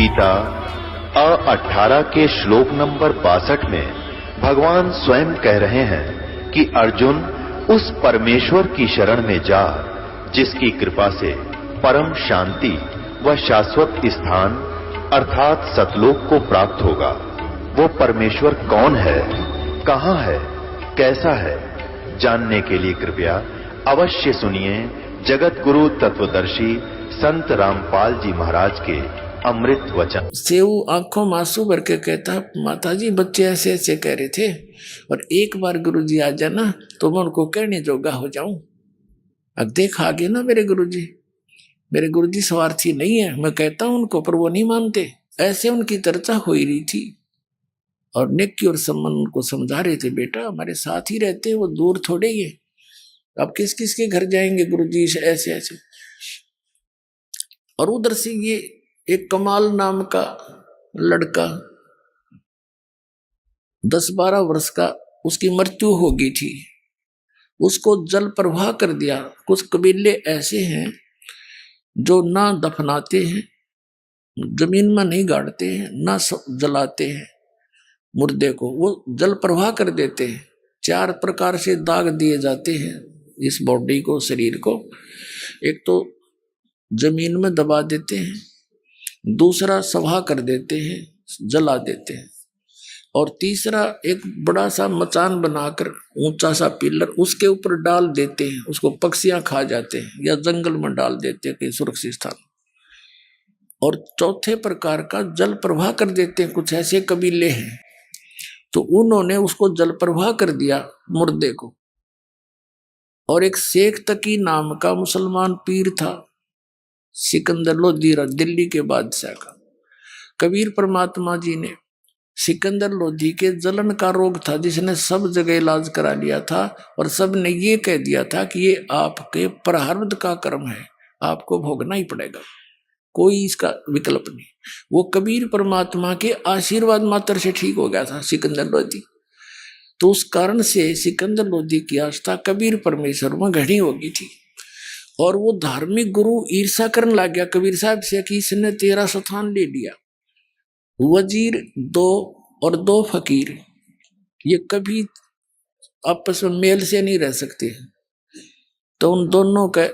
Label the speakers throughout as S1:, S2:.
S1: गीता 18 के श्लोक नंबर 62 में भगवान स्वयं कह रहे हैं कि अर्जुन उस परमेश्वर की शरण में जा जिसकी कृपा से परम शांति व शाश्वत स्थान अर्थात सतलोक को प्राप्त होगा। वो परमेश्वर कौन है, कहां है, कैसा है, जानने के लिए कृपया अवश्य सुनिए जगत गुरु तत्वदर्शी संत रामपाल जी महाराज के अमृत वचन।
S2: सेऊ आंखों में आंसू भर के कहता, माताजी बच्चे ऐसे ऐसे कह रहे थे और एक बार गुरुजी आ जाना तो मैं उनको कहने जोगा हो जाऊं। अब देख आगे ना मेरे गुरुजी स्वार्थी नहीं है, मैं कहता हूं उनको पर वो नहीं मानते। ऐसे उनकी चर्चा हो ही रही थी और नेकी और सम्मान उनको समझा रहे थे, बेटा हमारे साथ ही रहते, वो दूर थोड़े ही है, अब किस किस के घर जाएंगे गुरुजी ऐसे ऐसे। और उधर से ये एक कमाल नाम का लड़का 10-12 वर्ष का, उसकी मृत्यु हो गई थी, उसको जल प्रवाह कर दिया। कुछ कबीले ऐसे हैं जो ना दफनाते हैं, जमीन में नहीं गाड़ते हैं, ना जलाते हैं मुर्दे को, वो जल प्रवाह कर देते हैं। 4 प्रकार से दाग दिए जाते हैं इस बॉडी को, शरीर को। एक तो जमीन में दबा देते हैं, दूसरा सभा कर देते हैं, जला देते हैं, और तीसरा एक बड़ा सा मचान बनाकर ऊंचा सा पिलर उसके ऊपर डाल देते हैं, उसको पक्षियां खा जाते हैं या जंगल में डाल देते हैं कहीं सुरक्षित स्थान। और चौथे प्रकार का जल प्रवाह कर देते हैं। कुछ ऐसे कबीले हैं तो उन्होंने उसको जल प्रवाह कर दिया मुर्दे को। और एक शेख तकी नाम का मुसलमान पीर था, सिकंदर लोधी, दिल्ली के बादशाह का। कबीर परमात्मा जी ने सिकंदर लोधी के जलन का रोग था, जिसने सब जगह इलाज करा लिया था और सब ने ये कह दिया था कि ये आपके प्रारब्ध का कर्म है, आपको भोगना ही पड़ेगा, कोई इसका विकल्प नहीं। वो कबीर परमात्मा के आशीर्वाद मात्र से ठीक हो गया था सिकंदर लोधी। तो उस कारण से सिकंदर लोधी की आस्था कबीर परमेश्वर में घड़ी हो गई थी। और वो धार्मिक गुरु ईर्षा करने लग गया कबीर साहब से कि इसने तेरा स्थान ले लिया। वजीर 2 और 2 फकीर ये कभी आपस में मेल से नहीं रह सकते। तो उन दोनों का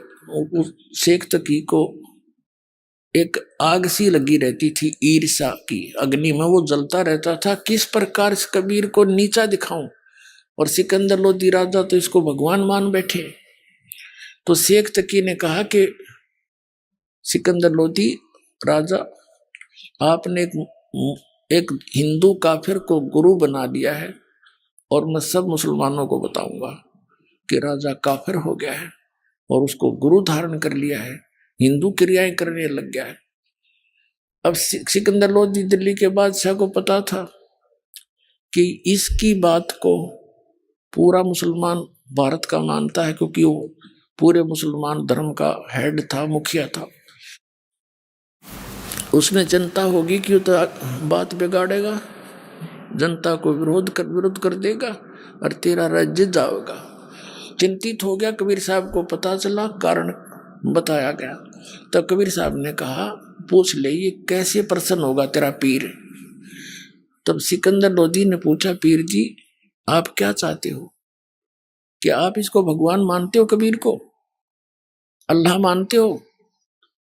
S2: शेख तकी को एक आग सी लगी रहती थी, ईर्षा की अग्नि में वो जलता रहता था, किस प्रकार इस कबीर को नीचा दिखाऊं। और सिकंदर लोधी राजा तो इसको भगवान मान बैठे। तो शेख तकी ने कहा कि सिकंदर लोधी राजा, आपने एक हिंदू काफिर को गुरु बना दिया है और मैं सब मुसलमानों को बताऊंगा कि राजा काफिर हो गया है और उसको गुरु धारण कर लिया है, हिंदू क्रियाएं करने लग गया है। अब सिकंदर लोधी दिल्ली के बादशाह को पता था कि इसकी बात को पूरा मुसलमान भारत का मानता है, क्योंकि वो पूरे मुसलमान धर्म का हेड था, मुखिया था। उसमें जनता होगी कि तो बात बिगाड़ेगा, जनता को विरोध कर देगा और तेरा राज्य जाएगा। चिंतित हो गया। कबीर साहब को पता चला, कारण बताया गया। तो कबीर साहब ने कहा, पूछ ले ये कैसे प्रसन्न होगा तेरा पीर। तब सिकंदर लोधी ने पूछा, पीर जी आप क्या चाहते हो, कि आप इसको भगवान मानते हो, कबीर को अल्लाह मानते हो?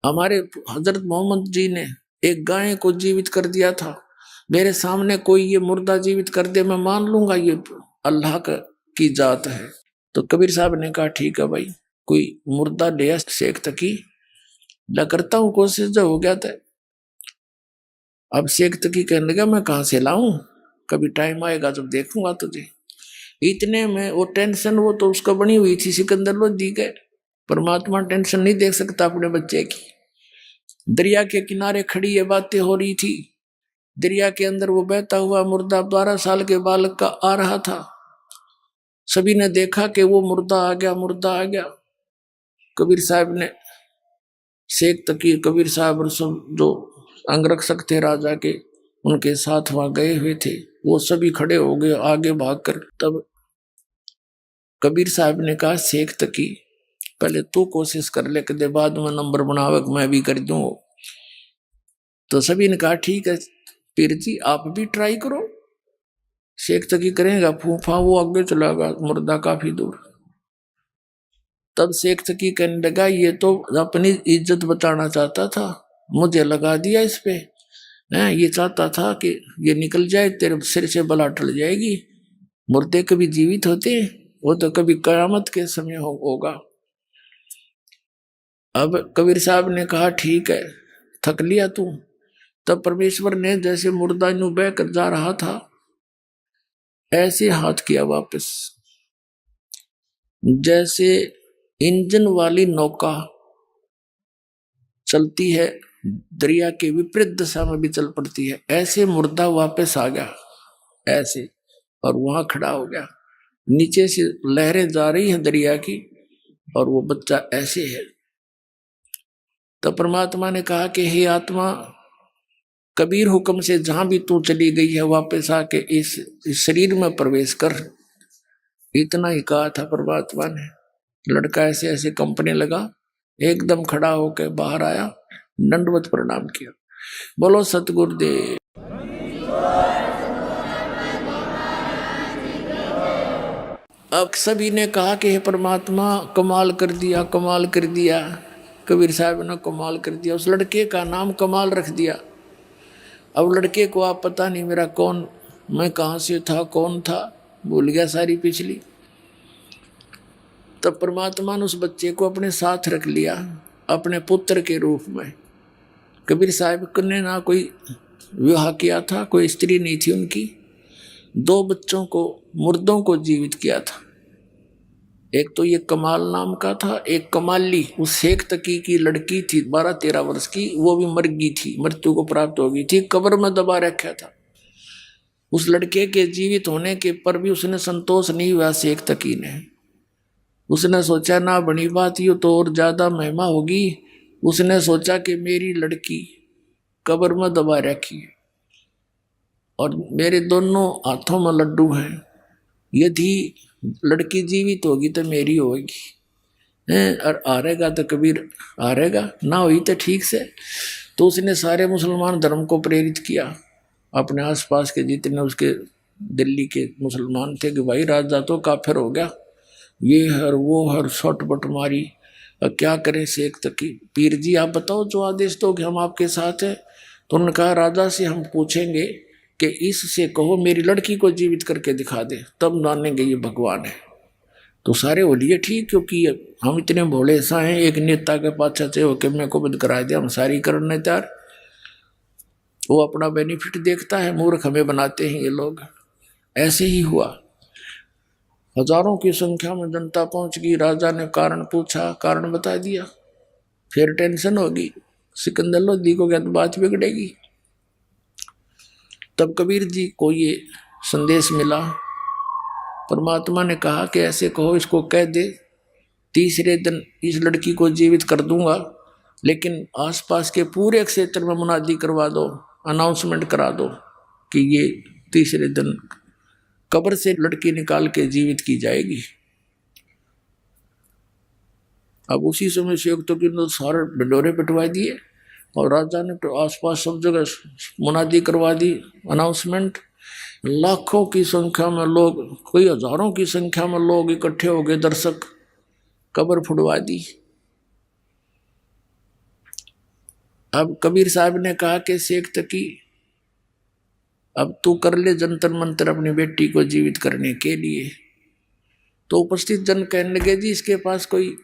S2: हमारे हजरत मोहम्मद जी ने एक गाय को जीवित कर दिया था, मेरे सामने कोई ये मुर्दा जीवित कर दे, मैं मान लूंगा ये अल्लाह की जात है। तो कबीर साहब ने कहा, ठीक है भाई, कोई मुर्दा ले शेख तकी, ला करता हूं कोशिश, जो हो गया था। अब शेख तकी कहने लगा, मैं कहां से लाऊं, कभी टाइम आएगा जब देखूंगा तुझे। इतने में वो टेंशन, वो तो उसका बनी हुई थी सिकंदर लोधी के, परमात्मा टेंशन नहीं देख सकता अपने बच्चे की। दरिया के किनारे खड़ी ये बातें हो रही थी। दरिया के अंदर वो बहता हुआ मुर्दा 12 साल के बालक का आ रहा था। सभी ने देखा कि वो मुर्दा आ गया। कबीर साहब ने, शेख तकी, कबीर साहब और सब जो अंगरक्षक थे राजा के, उनके साथ वहां गए हुए थे, वो सभी खड़े हो गए आगे भागकर। तब कबीर साहब ने कहा, शेख तकी पहले तू कोशिश कर ले, कदे बाद में नंबर बनावे मैं भी कर दूं। तो सभी ने कहा ठीक है पीर जी आप भी ट्राई करो। शेख तकी करेगा फूफा, वो आगे चला गया मुर्दा काफी दूर। तब शेख तकी कहने लगा ये तो अपनी इज्जत बचाना चाहता था, मुझे लगा दिया इस पे। ये चाहता था कि ये निकल जाए, तेरे सिर से बला टल जाएगी। मुर्दे कभी जीवित होते हैं, वो तो कभी कयामत के समय होगा। अब कबीर साहब ने कहा ठीक है थक लिया तू। तब परमेश्वर ने जैसे मुर्दा यूं बह कर जा रहा था ऐसे हाथ किया वापस, जैसे इंजन वाली नौका चलती है दरिया के विपरीत दिशा में भी चल पड़ती है, ऐसे मुर्दा वापस आ गया ऐसे, और वहां खड़ा हो गया। नीचे से लहरें जा रही हैं दरिया की और वो बच्चा ऐसे है। तो परमात्मा ने कहा कि हे आत्मा, कबीर हुक्म से जहां भी तू चली गई है वापस आके इस शरीर में प्रवेश कर। इतना ही कहा था परमात्मा ने। लड़का ऐसे ऐसे कंपने लगा, एकदम खड़ा होकर बाहर आया, दंडवत प्रणाम किया। बोलो सतगुरुदेव। अब सभी ने कहा कि हे परमात्मा कमाल कर दिया, कमाल कर दिया। कबीर साहब ने कमाल कर दिया, उस लड़के का नाम कमाल रख दिया। अब लड़के को आप पता नहीं मेरा कौन, मैं कहाँ से था, कौन था, भूल गया सारी पिछली। तब परमात्मा ने उस बच्चे को अपने साथ रख लिया अपने पुत्र के रूप में। कबीर साहब ने ना कोई विवाह किया था, कोई स्त्री नहीं थी उनकी। 2 बच्चों को, मुर्दों को जीवित किया था। एक तो ये कमाल नाम का था, एक कमाली उस शेख तकी की लड़की थी 12-13 वर्ष की, वो भी मर गई थी, मृत्यु को प्राप्त हो गई थी, कब्र में दबा रखा था। उस लड़के के जीवित होने के पर भी उसने संतोष नहीं हुआ शेख तकी ने। उसने सोचा ना बनी बात, ये तो और ज्यादा महिमा होगी। उसने सोचा कि मेरी लड़की कब्र में दबा रखी है और मेरे दोनों हाथों में लड्डू हैं, यदि लड़की जीवित होगी तो मेरी होगी और हारेगा तो कबीर हारेगा, ना हुई तो ठीक से। तो उसने सारे मुसलमान धर्म को प्रेरित किया, अपने आसपास के जितने उसके दिल्ली के मुसलमान थे कि भाई राजा तो काफिर हो गया, ये हर वो हर शॉट बट मारी, क्या करें शेख तकी, पीर जी आप बताओ जो आदेश दो कि हम आपके साथ हैं। तो उन्होंने कहा राजा से हम पूछेंगे कि इससे कहो मेरी लड़की को जीवित करके दिखा दे, तब मानेंगे ये भगवान है। तो सारे बोलिए ठीक, क्योंकि हम इतने भोले सा हैं, एक नेता के पाछे से होकर मेरे को बंद करा दिया, हम सारी करने तैयार। वो अपना बेनिफिट देखता है, मूर्ख हमें बनाते हैं ये लोग। ऐसे ही हुआ, हजारों की संख्या में जनता पहुंच गई। राजा ने कारण पूछा, कारण बता दिया, फिर टेंशन होगी, सिकंदर लोधी को क्या तो बात बिगड़ेगी। तब कबीर जी को ये संदेश मिला, परमात्मा ने कहा कि ऐसे कहो इसको कह दे, तीसरे दिन इस लड़की को जीवित कर दूंगा, लेकिन आसपास के पूरे क्षेत्र में मुनादी करवा दो, अनाउंसमेंट करा दो कि ये तीसरे दिन कब्र से लड़की निकाल के जीवित की जाएगी। अब उसी समय शेख तो सारे ढिंडोरे पिटवा दिए और राजा ने तो आसपास सब जगह मुनादी करवा दी, अनाउंसमेंट। लाखों की संख्या में लोग, कोई हजारों की संख्या में लोग इकट्ठे हो गए, दर्शक, कब्र फुड़वा दी। अब कबीर साहब ने कहा कि शेख तकी अब तू कर ले जंतर मंतर अपनी बेटी को जीवित करने के लिए। तो उपस्थित जन कहने लगे जी इसके पास कोई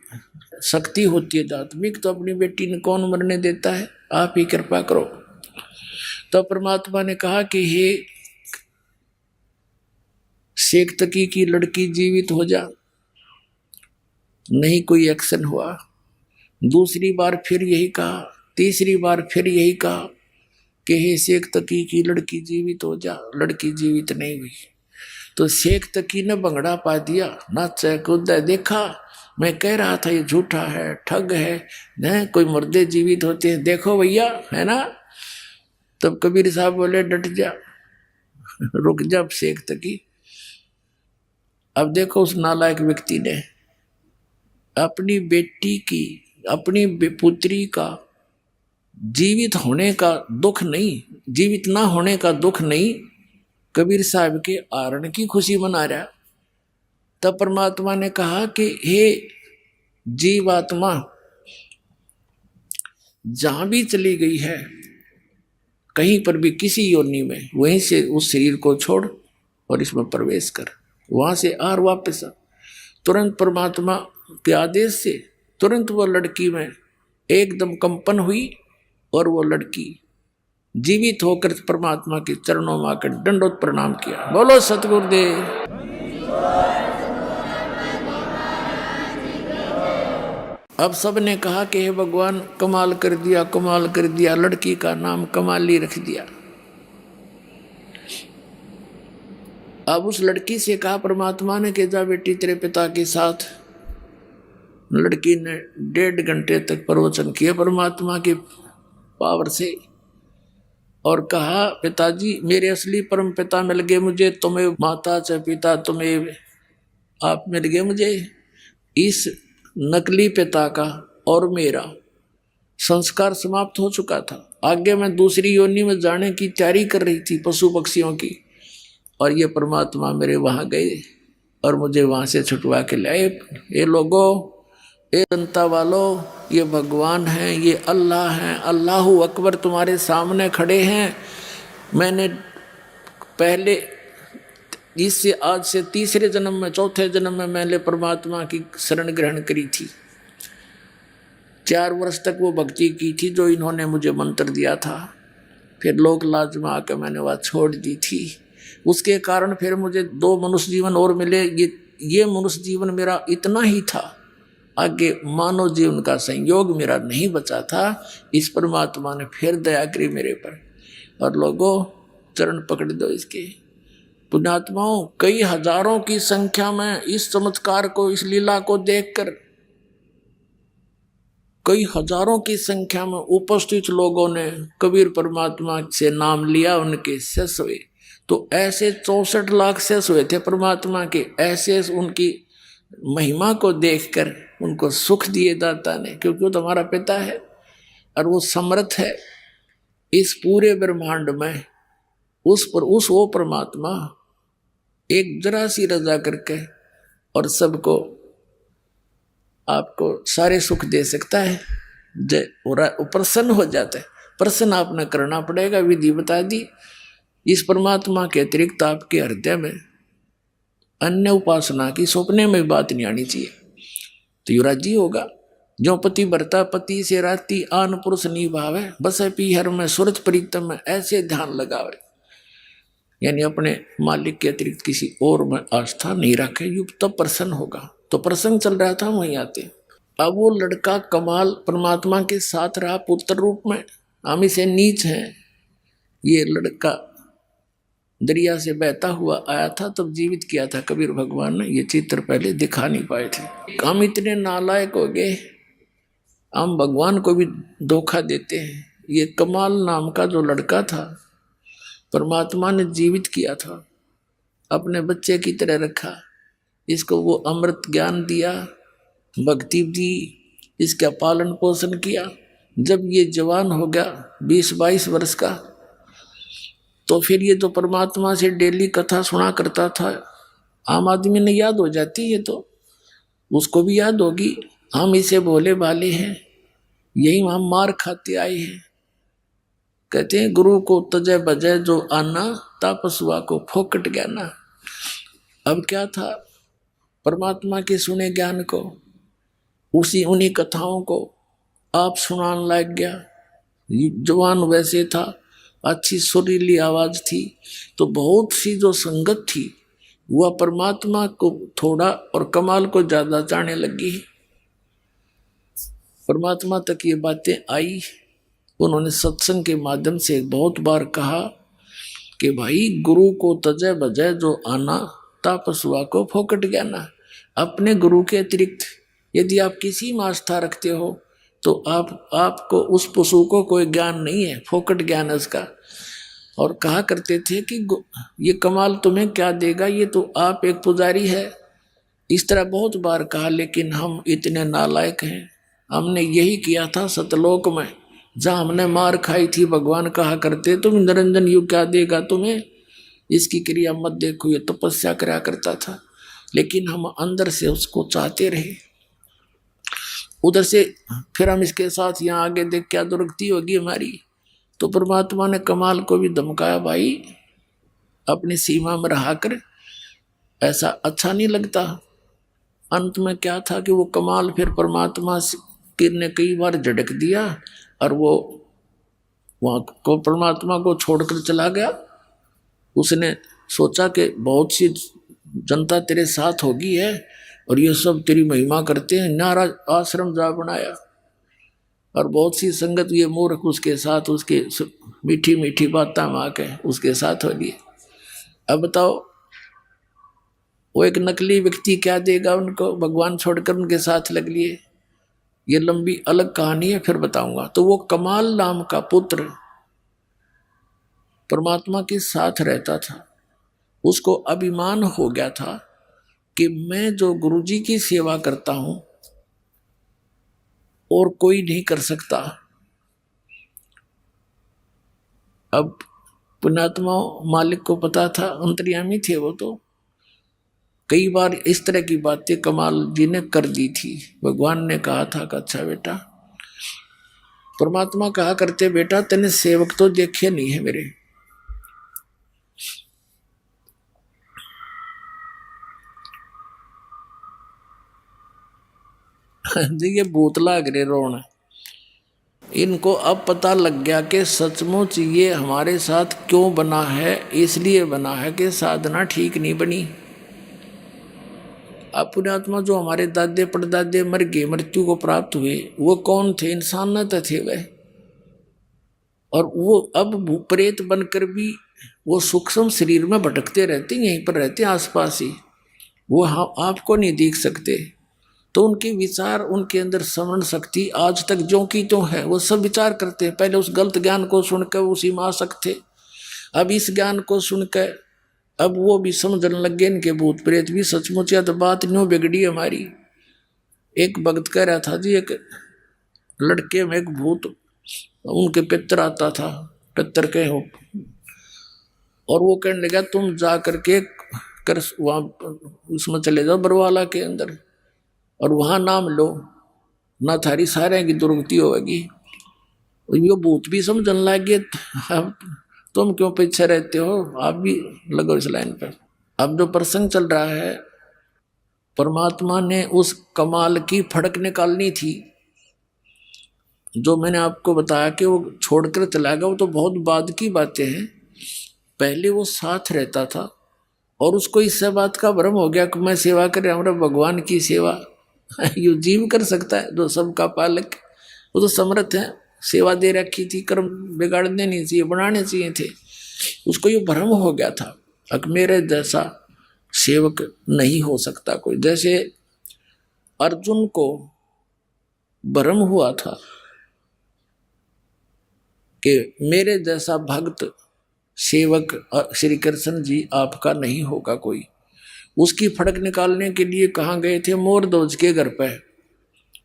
S2: शक्ति होती है आत्मिक, तो अपनी बेटी ने कौन मरने देता है, आप ही कृपा करो। तो परमात्मा ने कहा कि हे शेख तकी की लड़की जीवित हो जा। नहीं कोई एक्शन हुआ। दूसरी बार फिर यही कहा, तीसरी बार फिर यही कहा कि हे शेख तकी की लड़की जीवित हो जा। लड़की जीवित नहीं हुई। तो शेख तकी ने भंगड़ा पा दिया, नाचा कूदा, देखा मैं कह रहा था ये झूठा है, ठग है, कोई मुर्दे जीवित होते हैं, देखो भैया, है ना। तब कबीर साहब बोले डट जा, रुक जा शेख तकी। अब देखो उस नालायक व्यक्ति ने अपनी बेटी की, अपनी पुत्री का जीवित होने का दुख नहीं, जीवित ना होने का दुख नहीं, कबीर साहब के आरण की खुशी मना रहा। तब परमात्मा ने कहा कि हे जीवात्मा, जहां भी चली गई है, कहीं पर भी किसी योनि में, वहीं से उस शरीर को छोड़ और इसमें प्रवेश कर, वहां से आर वापस आ। तुरंत परमात्मा के आदेश से तुरंत वो लड़की में एकदम कंपन हुई और वो लड़की जीवित होकर परमात्मा के चरणों में आकर दंडोत प्रणाम किया। बोलो सतगुरुदेव। अब सबने कहा कि हे भगवान, कमाल कर दिया, कमाल कर दिया। लड़की का नाम कमाली रख दिया। अब उस लड़की से कहा परमात्मा ने कि जा बेटी तेरे पिता के साथ। लड़की ने 1.5 घंटे तक प्रवचन किया परमात्मा के पावर से और कहा पिताजी, मेरे असली परम पिता मिल गए मुझे, तुम्हें माता चाहे पिता, तुम्हें आप मिल गए मुझे। इस नकली पिता का और मेरा संस्कार समाप्त हो चुका था। आगे मैं दूसरी योनि में जाने की तैयारी कर रही थी पशु पक्षियों की, और ये परमात्मा मेरे वहां गए और मुझे वहां से छुटवा के लाए। ये लोगों, ये जनता वालों, ये भगवान हैं, ये अल्लाह हैं, अल्लाहु अकबर तुम्हारे सामने खड़े हैं। मैंने पहले इससे आज से तीसरे जन्म में, चौथे जन्म में मैंने परमात्मा की शरण ग्रहण करी थी। 4 वर्ष तक वो भक्ति की थी जो इन्होंने मुझे मंत्र दिया था। फिर लोक लाज में आकर मैंने वह छोड़ दी थी। उसके कारण फिर मुझे 2 मनुष्य जीवन और मिले। ये मनुष्य जीवन मेरा इतना ही था, आगे मानव जीवन का संयोग मेरा नहीं बचा था। इस परमात्मा ने फिर दया करी मेरे पर। और लोगों, चरण पकड़ दो इसके। पुण्यात्माओं, कई हजारों की संख्या में इस चमत्कार को, इस लीला को देखकर कई हजारों की संख्या में उपस्थित लोगों ने कबीर परमात्मा से नाम लिया, उनके शिष्य हुए। तो ऐसे 64 लाख शिष्य हुए थे परमात्मा के। ऐसे उनकी महिमा को देखकर उनको सुख दिए दाता ने, क्योंकि वो तुम्हारा पिता है और वो समर्थ है इस पूरे ब्रह्मांड में। वो परमात्मा एक जरा सी रजा करके और सबको, आपको सारे सुख दे सकता है। वो प्रसन्न हो जाता है। प्रसन्न आपने करना पड़ेगा, विधि बता दी। इस परमात्मा के अतिरिक्त आपके हृदय में अन्य उपासना की सपने में बात नहीं आनी चाहिए, तो यो राजी होगा। जो पति भरता पति से राती, आन पुरुष निभावे, बस पी हर में सूरज प्रीतम में, ऐसे ध्यान लगावे। यानी अपने मालिक के अतिरिक्त किसी और में आस्था नहीं रखे, युग तब प्रसन्न होगा। तो प्रसंग चल रहा था, वहीं आते। अब वो लड़का कमाल परमात्मा के साथ रहा पुत्र रूप में। हम इसे नीच हैं। ये लड़का दरिया से बहता हुआ आया था, तब जीवित किया था कबीर भगवान ने। ये चित्र पहले दिखा नहीं पाए थे। हम इतने नालायक हो गए, हम भगवान को भी धोखा देते हैं। ये कमाल नाम का जो लड़का था, परमात्मा ने जीवित किया था, अपने बच्चे की तरह रखा। इसको वो अमृत ज्ञान दिया, भक्ति दी, इसका पालन पोषण किया। जब ये जवान हो गया 20-22 वर्ष का, तो फिर ये तो परमात्मा से डेली कथा सुना करता था। आम आदमी ने याद हो जाती है, तो उसको भी याद होगी। हम इसे भोले भाले हैं, यही हम मार खाते आए हैं। कहते हैं गुरु को तजय बजय जो आना, तापसुआ को फोकट ज्ञाना। अब क्या था, परमात्मा के सुने ज्ञान को, उन्हीं कथाओं को आप सुनाने लग गया। जवान वैसे था, अच्छी सुरीली आवाज थी, तो बहुत सी जो संगत थी वह परमात्मा को थोड़ा और कमाल को ज्यादा जाने लगी। परमात्मा तक ये बातें आई। उन्होंने सत्संग के माध्यम से बहुत बार कहा कि भाई गुरु को तजय बजय जो आना, तापसुआ को फोकट ज्ञाना। अपने गुरु के अतिरिक्त यदि आप किसी में आस्था रखते हो तो आपको उस पशु को कोई ज्ञान नहीं है, फोकट ज्ञान है उसका। और कहा करते थे कि ये कमाल तुम्हें क्या देगा, ये तो आप एक पुजारी है। इस तरह बहुत बार कहा, लेकिन हम इतने नालायक हैं। हमने यही किया था सतलोक में, जहां हमने मार खाई थी भगवान कहा करते तुम निरंजन यू क्या देगा तुम्हें, इसकी क्रिया मत देखो, ये तपस्या करा करता था। लेकिन हम अंदर से उसको चाहते रहे। उधर से फिर हम इसके साथ यहाँ आगे देख क्या दुर्गति होगी हमारी। तो परमात्मा ने कमाल को भी धमकाया, भाई अपनी सीमा में रहा कर, ऐसा अच्छा नहीं लगता। अंत में क्या था कि वो कमाल फिर परमात्मा ने कई बार झटक दिया और वो वहाँ को परमात्मा को छोड़कर चला गया। उसने सोचा कि बहुत सी जनता तेरे साथ होगी है और ये सब तेरी महिमा करते हैं, नारा आश्रम जा बनाया और बहुत सी संगत ये मूर्ख उसके साथ उसके मीठी मीठी बातें माँ के उसके साथ हो लिए। अब बताओ वो एक नकली व्यक्ति क्या देगा उनको, भगवान छोड़कर उनके साथ लग लिए। ये लंबी अलग कहानी है, फिर बताऊंगा। तो वो कमाल नाम का पुत्र परमात्मा के साथ रहता था। उसको अभिमान हो गया था कि मैं जो गुरुजी की सेवा करता हूं और कोई नहीं कर सकता। अब पुण्यात्मा मालिक को पता था, अंतर्यामी थे वो, तो कई बार इस तरह की बातें कमाल जी ने कर दी थी। भगवान ने कहा था कि अच्छा बेटा, परमात्मा कहा करते बेटा तेने सेवक तो देखे नहीं है मेरे। ये भूत लाग रहे रोना। इनको अब पता लग गया कि सचमुच ये हमारे साथ क्यों बना है, इसलिए बना है कि साधना ठीक नहीं बनी। अब पुण्यात्मा जो हमारे दादे परदादे मर गए, मृत्यु को प्राप्त हुए, वो कौन थे? इंसान न तो थे वह। और वो अब प्रेत बनकर भी वो सूक्ष्म शरीर में भटकते रहते, यहीं पर रहते आसपास ही, वो आपको नहीं देख सकते। तो उनके विचार, उनके अंदर स्मरण शक्ति आज तक जो की तो है, वो सब विचार करते हैं। पहले उस गलत ज्ञान को सुनकर उसी में आसक्त थे, अब इस ज्ञान को सुनकर अब वो भी समझने लग गए इनके भूत प्रेत भी सचमुच। या तो बात न्यू बिगड़ी हमारी। एक भक्त कह रहा था जी, एक लड़के में एक भूत उनके पितर आता था, पितर के हो, और वो कहने लगा तुम जा करके कर वहाँ उसमें चले जाओ बरवाला के अंदर और वहां नाम लो, ना थारी सारे की दुर्गति होगी। ये भूत भी समझने लगे, अब तुम क्यों पीछे रहते हो, आप भी लगो इस लाइन पर। अब जो प्रसंग चल रहा है, परमात्मा ने उस कमाल की फड़क निकालनी थी। जो मैंने आपको बताया कि वो छोड़कर चला गया, वो तो बहुत बाद की बातें हैं। पहले वो साथ रहता था और उसको इस बात का भ्रम हो गया कि मैं सेवा कर रहा हूँ, भगवान की सेवा यू जीव कर सकता है जो सबका पालक। वो तो समर्थ है, सेवा दे रखी थी, कर्म बिगाड़ने नहीं चाहिए, बनाने चाहिए थे। उसको ये भ्रम हो गया था कि मेरे जैसा सेवक नहीं हो सकता कोई। जैसे अर्जुन को भ्रम हुआ था कि मेरे जैसा भक्त सेवक श्री कृष्ण जी आपका नहीं होगा कोई। उसकी फड़क निकालने के लिए कहाँ गए थे? मोरध्वज के घर पे।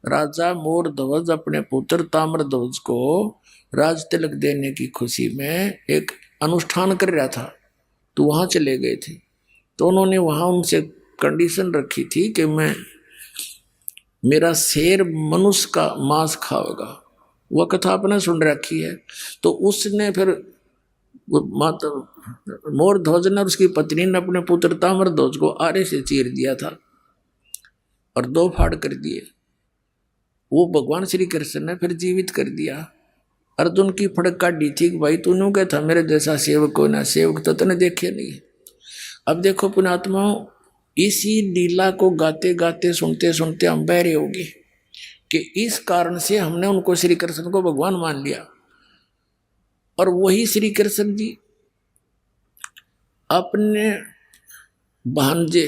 S2: राजा मोरध्वज अपने पुत्र ताम्रध्वज को राज तिलक देने की खुशी में एक अनुष्ठान कर रहा था, तो वहां चले गए थे। तो उन्होंने वहां उनसे कंडीशन रखी थी कि मेरा शेर मनुष्य का मांस खाएगा। वह कथा आपने सुन रखी है। तो उसने फिर माता मोरध्वज ने और उसकी पत्नी ने अपने पुत्र ताम्रध्वज को आरे से चीर दिया था और 2 फाड़ कर दिए। वो भगवान श्री कृष्ण ने फिर जीवित कर दिया। अर्जुन की फड़क काटी थी कि भाई तूने क्या था मेरे जैसा सेवक को ना, सेवक तो तूने देखे नहीं। अब देखो पुण्यात्माओं, इसी लीला को गाते गाते सुनते सुनते हम बहरे हो गए कि इस कारण से हमने उनको श्री कृष्ण को भगवान मान लिया। और वही श्री कृष्ण जी अपने भांजे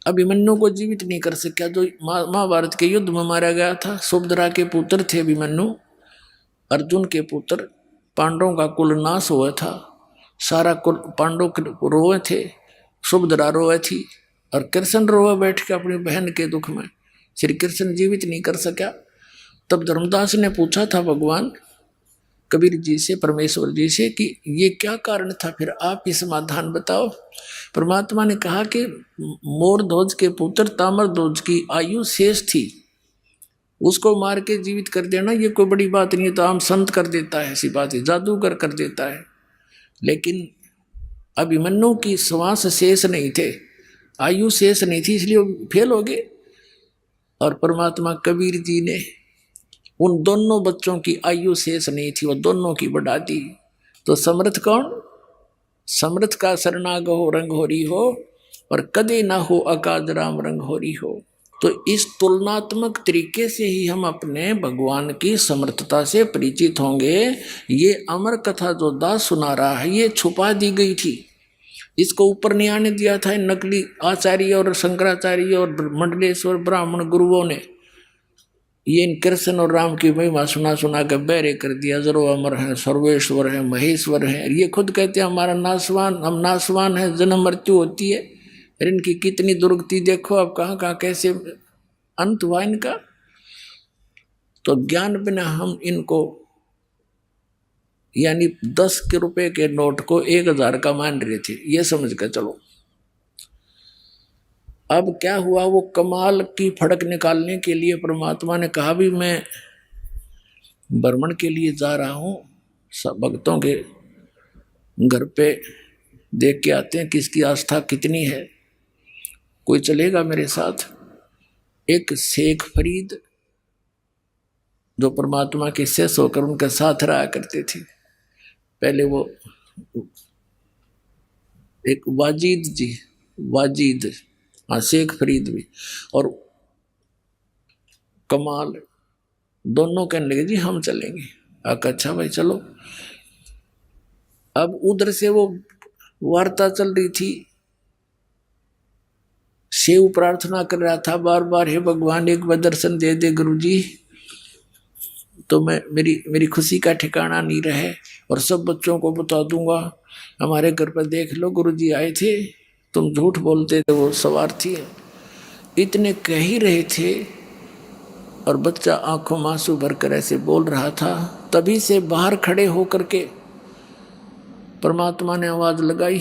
S2: अभिमन्यु को जीवित नहीं कर सका, जो महाभारत के युद्ध में मारा गया था। सुभद्रा के पुत्र थे अभिमन्यु, अर्जुन के पुत्र। पांडवों का कुल नाश हुआ था, सारा कुल पांडव रोए थे, सुभद्रा रोए थी और कृष्ण रोए बैठ के अपनी बहन के दुख में। श्री कृष्ण जीवित नहीं कर सका। तब धर्मदास ने पूछा था भगवान कबीर जी से, परमेश्वर जी से, कि ये क्या कारण था, फिर आप ही समाधान बताओ। परमात्मा ने कहा कि मोर ध्वज के पुत्र तामर ध्वज की आयु शेष थी, उसको मार के जीवित कर देना ये कोई बड़ी बात नहीं है, तो आम संत कर देता है, ऐसी बात है, जादूगर कर देता है। लेकिन अभिमन्यु की श्वास शेष नहीं थे, आयु शेष नहीं थी, इसलिए फेल हो गए। और परमात्मा कबीर जी ने उन दोनों बच्चों की आयु शेष नहीं थी, वो दोनों की बढ़ा दी। तो समर्थ कौन? समर्थ का शरणागत हो रंग होरी हो, और कदे ना हो अकाज राम रंग होरी हो। तो इस तुलनात्मक तरीके से ही हम अपने भगवान की समर्थता से परिचित होंगे। ये अमर कथा जो दास सुना रहा है ये छुपा दी गई थी, इसको ऊपर नहीं आने दिया था नकली आचार्य और शंकराचार्य और मंडलेश्वर ब्राह्मण गुरुओं ने। ये इन कृष्ण और राम की महिमा सुना सुना कर बहरे कर दिया, जरो अमर है, सर्वेश्वर है, महेश्वर है। ये खुद कहते हैं हमारा नासवान, हम नासवान है, जन्म मृत्यु होती है। और इनकी कितनी दुर्गति देखो, अब कहाँ कहाँ कैसे अंत हुआ इनका। तो ज्ञान बिना हम इनको यानी 10 के रुपए के नोट को 1000 का मान रहे थे, ये समझ कर चलो। अब क्या हुआ, वो कमाल की फड़क निकालने के लिए परमात्मा ने कहा भी मैं भ्रमण के लिए जा रहा हूँ, सब भक्तों के घर पे देख के आते हैं किसकी आस्था कितनी है, कोई चलेगा मेरे साथ। एक शेख फरीद जो परमात्मा के शिष्य होकर उनके साथ रहा करते थे, पहले वो एक वाजिद जी, वाजिद, हाँ शेख फरीद भी और कमाल दोनों कहने लगे जी हम चलेंगे। अच्छा भाई चलो। अब उधर से वो वार्ता चल रही थी, शिव प्रार्थना कर रहा था बार बार, हे भगवान एक बार दर्शन दे दे गुरुजी, तो मैं मेरी खुशी का ठिकाना नहीं रहे और सब बच्चों को बता दूंगा, हमारे घर पर देख लो गुरुजी आए थे, तुम झूठ बोलते थे, वो स्वार्थी है। इतने कह ही रहे थे और बच्चा आंखों में आंसू भरकर ऐसे बोल रहा था। तभी से बाहर खड़े होकर के परमात्मा ने आवाज लगाई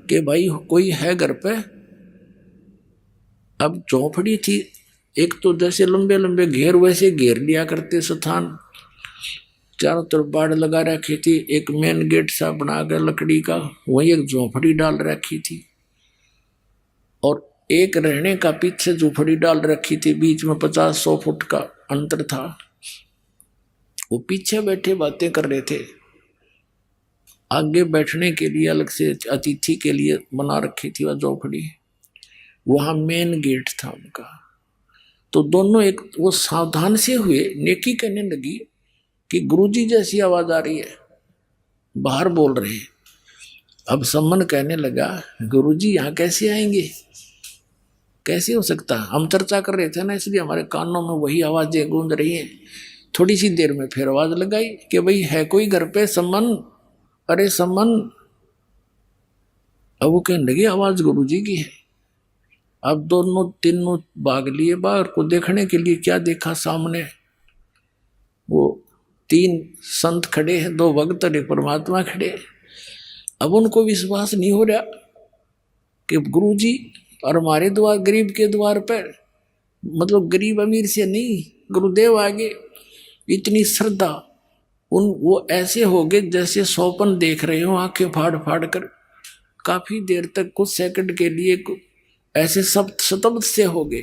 S2: कि भाई कोई है घर पे। अब झोपड़ी थी, एक तो जैसे लंबे लंबे घेर वैसे घेर लिया करते स्थान, चारों तरफ बाड़ लगा रखी थी, एक मेन गेट सा बनाकर लकड़ी का, वही एक झोपड़ी डाल रखी थी और एक रहने का पीछे झोपड़ी डाल रखी थी, बीच में 50-100 फुट का अंतर था। वो पीछे बैठे बातें कर रहे थे, आगे बैठने के लिए अलग से अतिथि के लिए बना रखी थी वह झोपड़ी, वहां मेन गेट था उनका। तो दोनों एक वो सावधान से हुए, नेकी कहने लगी कि गुरुजी जैसी आवाज आ रही है, बाहर बोल रहे हैं। अब सम्मन कहने लगा गुरुजी यहाँ कैसे आएंगे, कैसे हो सकता, हम चर्चा कर रहे थे ना इसलिए हमारे कानों में वही आवाजें गूंज रही हैं। थोड़ी सी देर में फिर आवाज लगाई कि भाई है कोई घर पे सम्मन, अरे सम्मन। अब वो कहने लगे आवाज गुरुजी की है। अब दोनों तीनों भाग लिए बाहर को देखने के लिए। क्या देखा सामने, वो 3 संत खड़े हैं, 2 भक्त और एक परमात्मा खड़े। अब उनको विश्वास नहीं हो रहा कि गुरुजी और हमारे द्वार, गरीब के द्वार पर, मतलब गरीब अमीर से नहीं, गुरुदेव आगे इतनी श्रद्धा। वो ऐसे हो गए जैसे स्वप्न देख रहे हो, आंखें फाड़ फाड़ कर। काफी देर तक कुछ सेकंड के लिए ऐसे सब स्तब्ध से हो गए।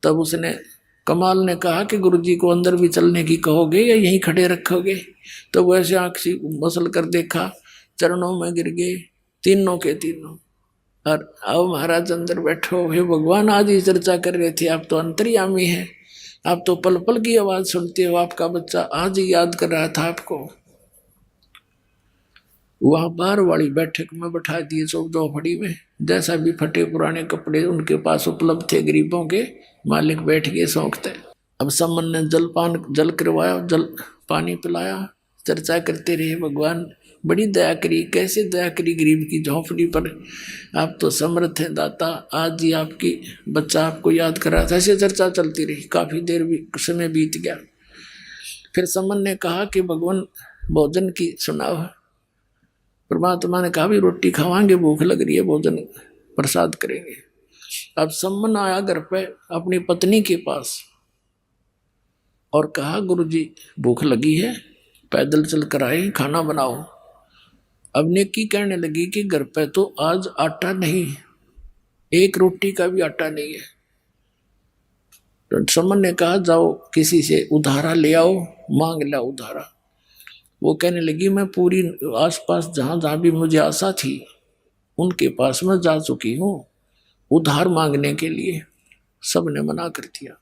S2: तब उसने, कमाल ने कहा कि गुरुजी को अंदर भी चलने की कहोगे या यहीं खड़े रखोगे। तो वो ऐसे आंख से मसल कर देखा, चरणों में गिर गए तीनों के तीनों। और अब महाराज अंदर बैठो, हे भगवान आज ही चर्चा कर रहे थे, आप तो अंतर्यामी हैं, आप तो पल पल की आवाज सुनते हो, आपका बच्चा आज ही याद कर रहा था आपको। वहां बाहर वाली बैठक में बैठा दिए, झोपड़ी में, जैसा भी फटे पुराने कपड़े उनके पास उपलब्ध थे गरीबों के, मालिक बैठ गए सौंकते। अब सम्मन ने जल करवाया, जल पानी पिलाया, चर्चा करते रहे, भगवान बड़ी दया करी, कैसे दया करी गरीब की झोंपड़ी पर। आप तो समर्थ हैं दाता, आज ही आपकी बच्चा आपको याद कर रहा था। ऐसे चर्चा चलती रही, काफी देर भी समय बीत गया। फिर समन ने कहा कि भगवान भोजन की सुनाओ। परमात्मा ने कहा भी रोटी खावांगे, भूख लग रही है, भोजन प्रसाद करेंगे। अब सम्मन आया घर पे अपनी पत्नी के पास और कहा गुरुजी भूख लगी है, पैदल चल कर आए, खाना बनाओ। अब नेकी कहने लगी कि घर पे तो आज आटा नहीं, एक रोटी का भी आटा नहीं है। तो सम्मन ने कहा जाओ किसी से उधारा ले आओ, मांग ला उधारा। वो कहने लगी मैं पूरी आसपास जहां जहां भी मुझे आशा थी उनके पास मैं जा चुकी हूं उधार मांगने के लिए, सबने मना कर दिया।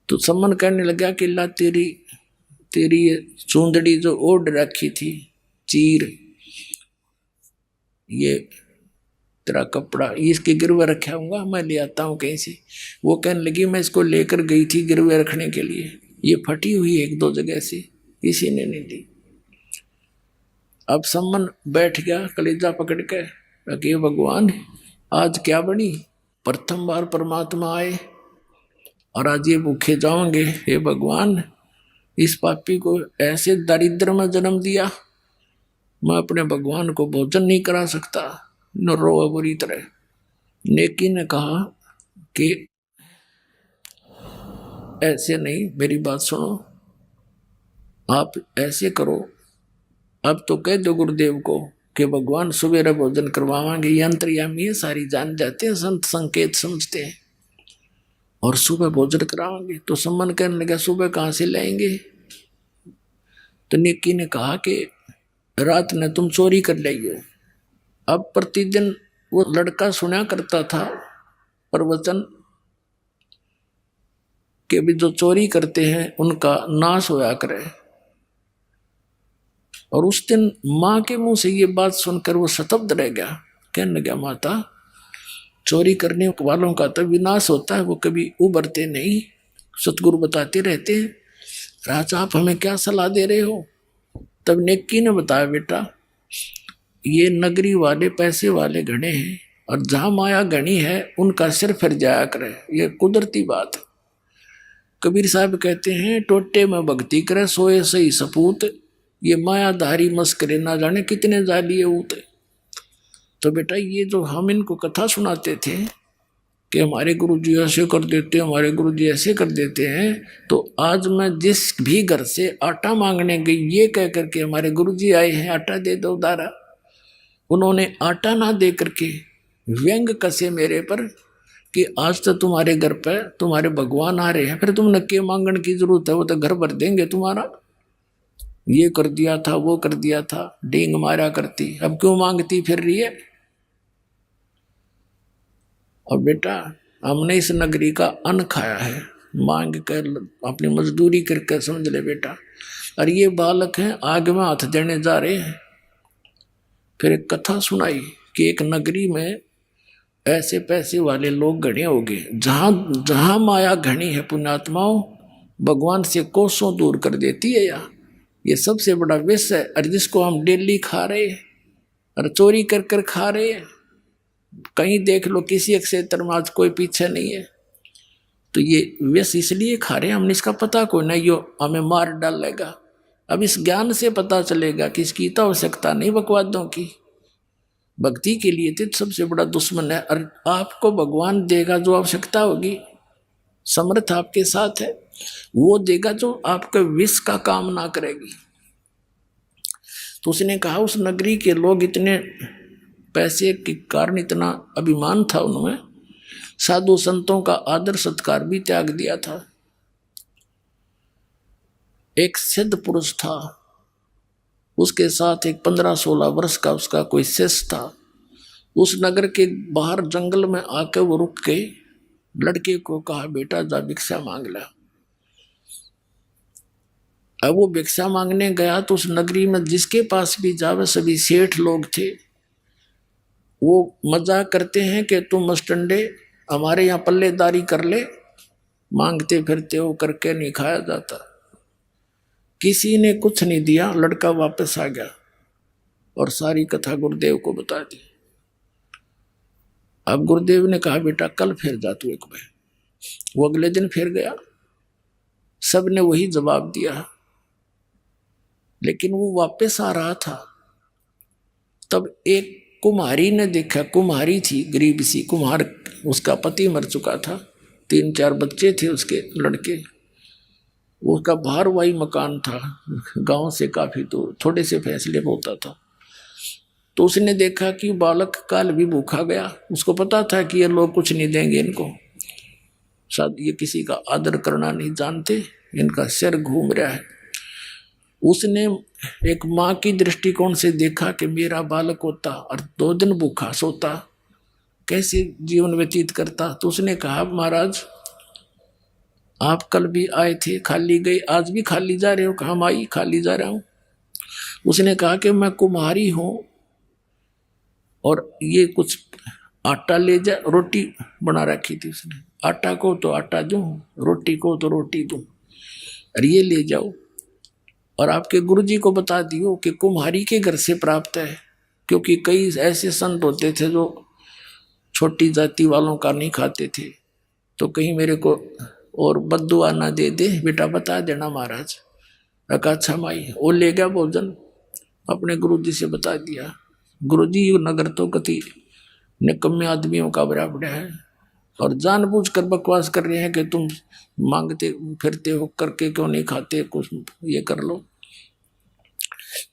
S2: तो सम्मन कहने लगा कि ला तेरी ये चूंदड़ी जो ओढ़ रखी थी, चीर, ये तेरा कपड़ा, इसके गिरवे रखा हूँगा, मैं ले आता हूँ कहीं से। वो कहने लगी मैं इसको लेकर गई थी गिरवे रखने के लिए, ये फटी हुई एक दो जगह से, किसी ने नहीं दी। अब सम्मन बैठ गया कलेजा पकड़ के, कि भगवान आज क्या बनी, प्रथम बार परमात्मा आए और आज ये भूखे जाओगे। हे भगवान इस पापी को ऐसे दरिद्र में जन्म दिया, मैं अपने भगवान को भोजन नहीं करा सकता, न रोआ बुरी तरह। नेकी ने कहा कि ऐसे नहीं, मेरी बात सुनो, आप ऐसे करो, अब तो कह दो गुरुदेव को कि भगवान सुबह भोजन करवाएंगे, ये अंतर्यामी है, सारी जान जाते हैं, संत संकेत समझते हैं, और सुबह भोजन कराएंगे। तो सम्मन कहने लगा सुबह कहाँ से लाएंगे। तो नेकी ने कहा कि रात ने तुम चोरी कर लाइयो। अब प्रतिदिन वो लड़का सुना करता था प्रवचन कि भी जो चोरी करते हैं उनका नाश होया करे, और उस दिन माँ के मुंह से ये बात सुनकर वो शतब्द रह गया। कहने लगा माता चोरी करने वालों का तो विनाश होता है, वो कभी उभरते नहीं, सतगुरु बताते रहते हैं। राजा आप हमें क्या सलाह दे रहे हो। तब नेकी ने बताया बेटा ये नगरी वाले पैसे वाले घने हैं, और जहां माया घनी है उनका सिर फिर जाया करे, ये कुदरती बात है। कबीर साहब कहते हैं टोटे में भक्ति करे सोए सही सपूत, ये मायाधारी मस्करे ना जाने कितने जालिए ऊते। तो बेटा ये जो हम इनको कथा सुनाते थे कि हमारे गुरुजी ऐसे कर देते हैं, हमारे गुरुजी ऐसे कर देते हैं, तो आज मैं जिस भी घर से आटा मांगने गई ये कह करके हमारे गुरुजी आए हैं आटा दे दो उधारा, उन्होंने आटा ना दे करके व्यंग कसे मेरे पर कि आज तो तुम्हारे घर पर तुम्हारे भगवान आ रहे हैं, फिर तुम नक्के मांगने की जरूरत है, वो तो घर भर देंगे तुम्हारा। ये कर दिया था, वो कर दिया था, डींग मारा करती, अब क्यों मांगती फिर रही है। और बेटा हमने इस नगरी का अन्न खाया है, मांग कर अपनी मजदूरी करके, समझ ले बेटा। और ये बालक हैं आग में हाथ देने जा रहे हैं। फिर एक कथा सुनाई कि एक नगरी में ऐसे पैसे वाले लोग घने हो गए, जहां जहां माया घनी है पुण्यात्माओं, भगवान से कोसों दूर कर देती है। या ये सबसे बड़ा विष है, और जिसको हम डेली खा रहे हैं और चोरी कर कर खा रहे हैं। कहीं देख लो किसी एक क्षेत्र में आज कोई पीछे नहीं है, तो ये विष इसलिए खा रहे हैं, हमने इसका पता कोई नहीं, यो हमें मार डालेगा। अब इस ज्ञान से पता चलेगा कि इसकी तो आवश्यकता नहीं बकवादों की, भक्ति के लिए तो सबसे बड़ा दुश्मन है। और आपको भगवान देगा जो आवश्यकता होगी, समर्थ आपके साथ है, वो देगा जो आपके विष का काम ना करेगी। तो उसने कहा उस नगरी के लोग इतने पैसे के कारण इतना अभिमान था उनमें, साधु संतों का आदर सत्कार भी त्याग दिया था। एक सिद्ध पुरुष था, उसके साथ एक 15-16 वर्ष का उसका कोई शिष्य था। उस नगर के बाहर जंगल में आकर वो रुक के लड़के को कहा बेटा जा भिक्षा मांग ला। अब वो भिक्षा मांगने गया तो उस नगरी में जिसके पास भी जावे सभी सेठ लोग थे। वो मजाक करते हैं कि तुम मस्टंडे हमारे यहाँ पल्लेदारी कर ले, मांगते फिरते हो, करके नहीं खाया जाता। किसी ने कुछ नहीं दिया, लड़का वापस आ गया। और सारी कथा गुरुदेव को बता दी। अब गुरुदेव ने कहा बेटा कल फिर जा तू एक बार। वो अगले दिन फिर गया, सबने वही जवाब दिया, लेकिन वो वापस आ रहा था। तब एक कुम्हारी ने देखा, कुम्हारी थी गरीब सी कुम्हार, उसका पति मर चुका था, 3-4 बच्चे थे उसके लड़के, उसका भारवाही मकान था, गांव से काफी दूर, थोड़े से फैसले में होता था। तो उसने देखा कि बालक काल भी भूखा गया, उसको पता था कि ये लोग कुछ नहीं देंगे इनको, शायद ये किसी का आदर करना नहीं जानते, इनका सिर घूम रहा है। उसने एक माँ की दृष्टिकोण से देखा कि मेरा बालक होता और 2 दिन भूखा सोता, कैसे जीवन व्यतीत करता। तो उसने कहा महाराज आप कल भी आए थे, खाली गए, आज भी खाली जा रहे हो? कहा माई खाली जा रहा हूं। उसने कहा कि मैं कुम्हारी हूं और ये कुछ आटा ले जा, रोटी बना रखी थी उसने, आटा को तो आटा दूं, रोटी को तो रोटी दूं, और ये ले जाओ और आपके गुरुजी को बता दियो कि कुम्हारी के घर से प्राप्त है, क्योंकि कई ऐसे संत होते थे जो छोटी जाति वालों का नहीं खाते थे, तो कहीं मेरे को और बद्दुआ ना दे दे, बेटा बता देना महाराज। रखा अच्छा माई, वो ले गया भोजन, अपने गुरुजी से बता दिया। गुरुजी नगर तो कति निकम्मे आदमियों का बराबर है और जानबूझकर बकवास कर रहे हैं कि तुम मांगते फिरते हो, करके क्यों नहीं खाते, कुछ ये कर लो।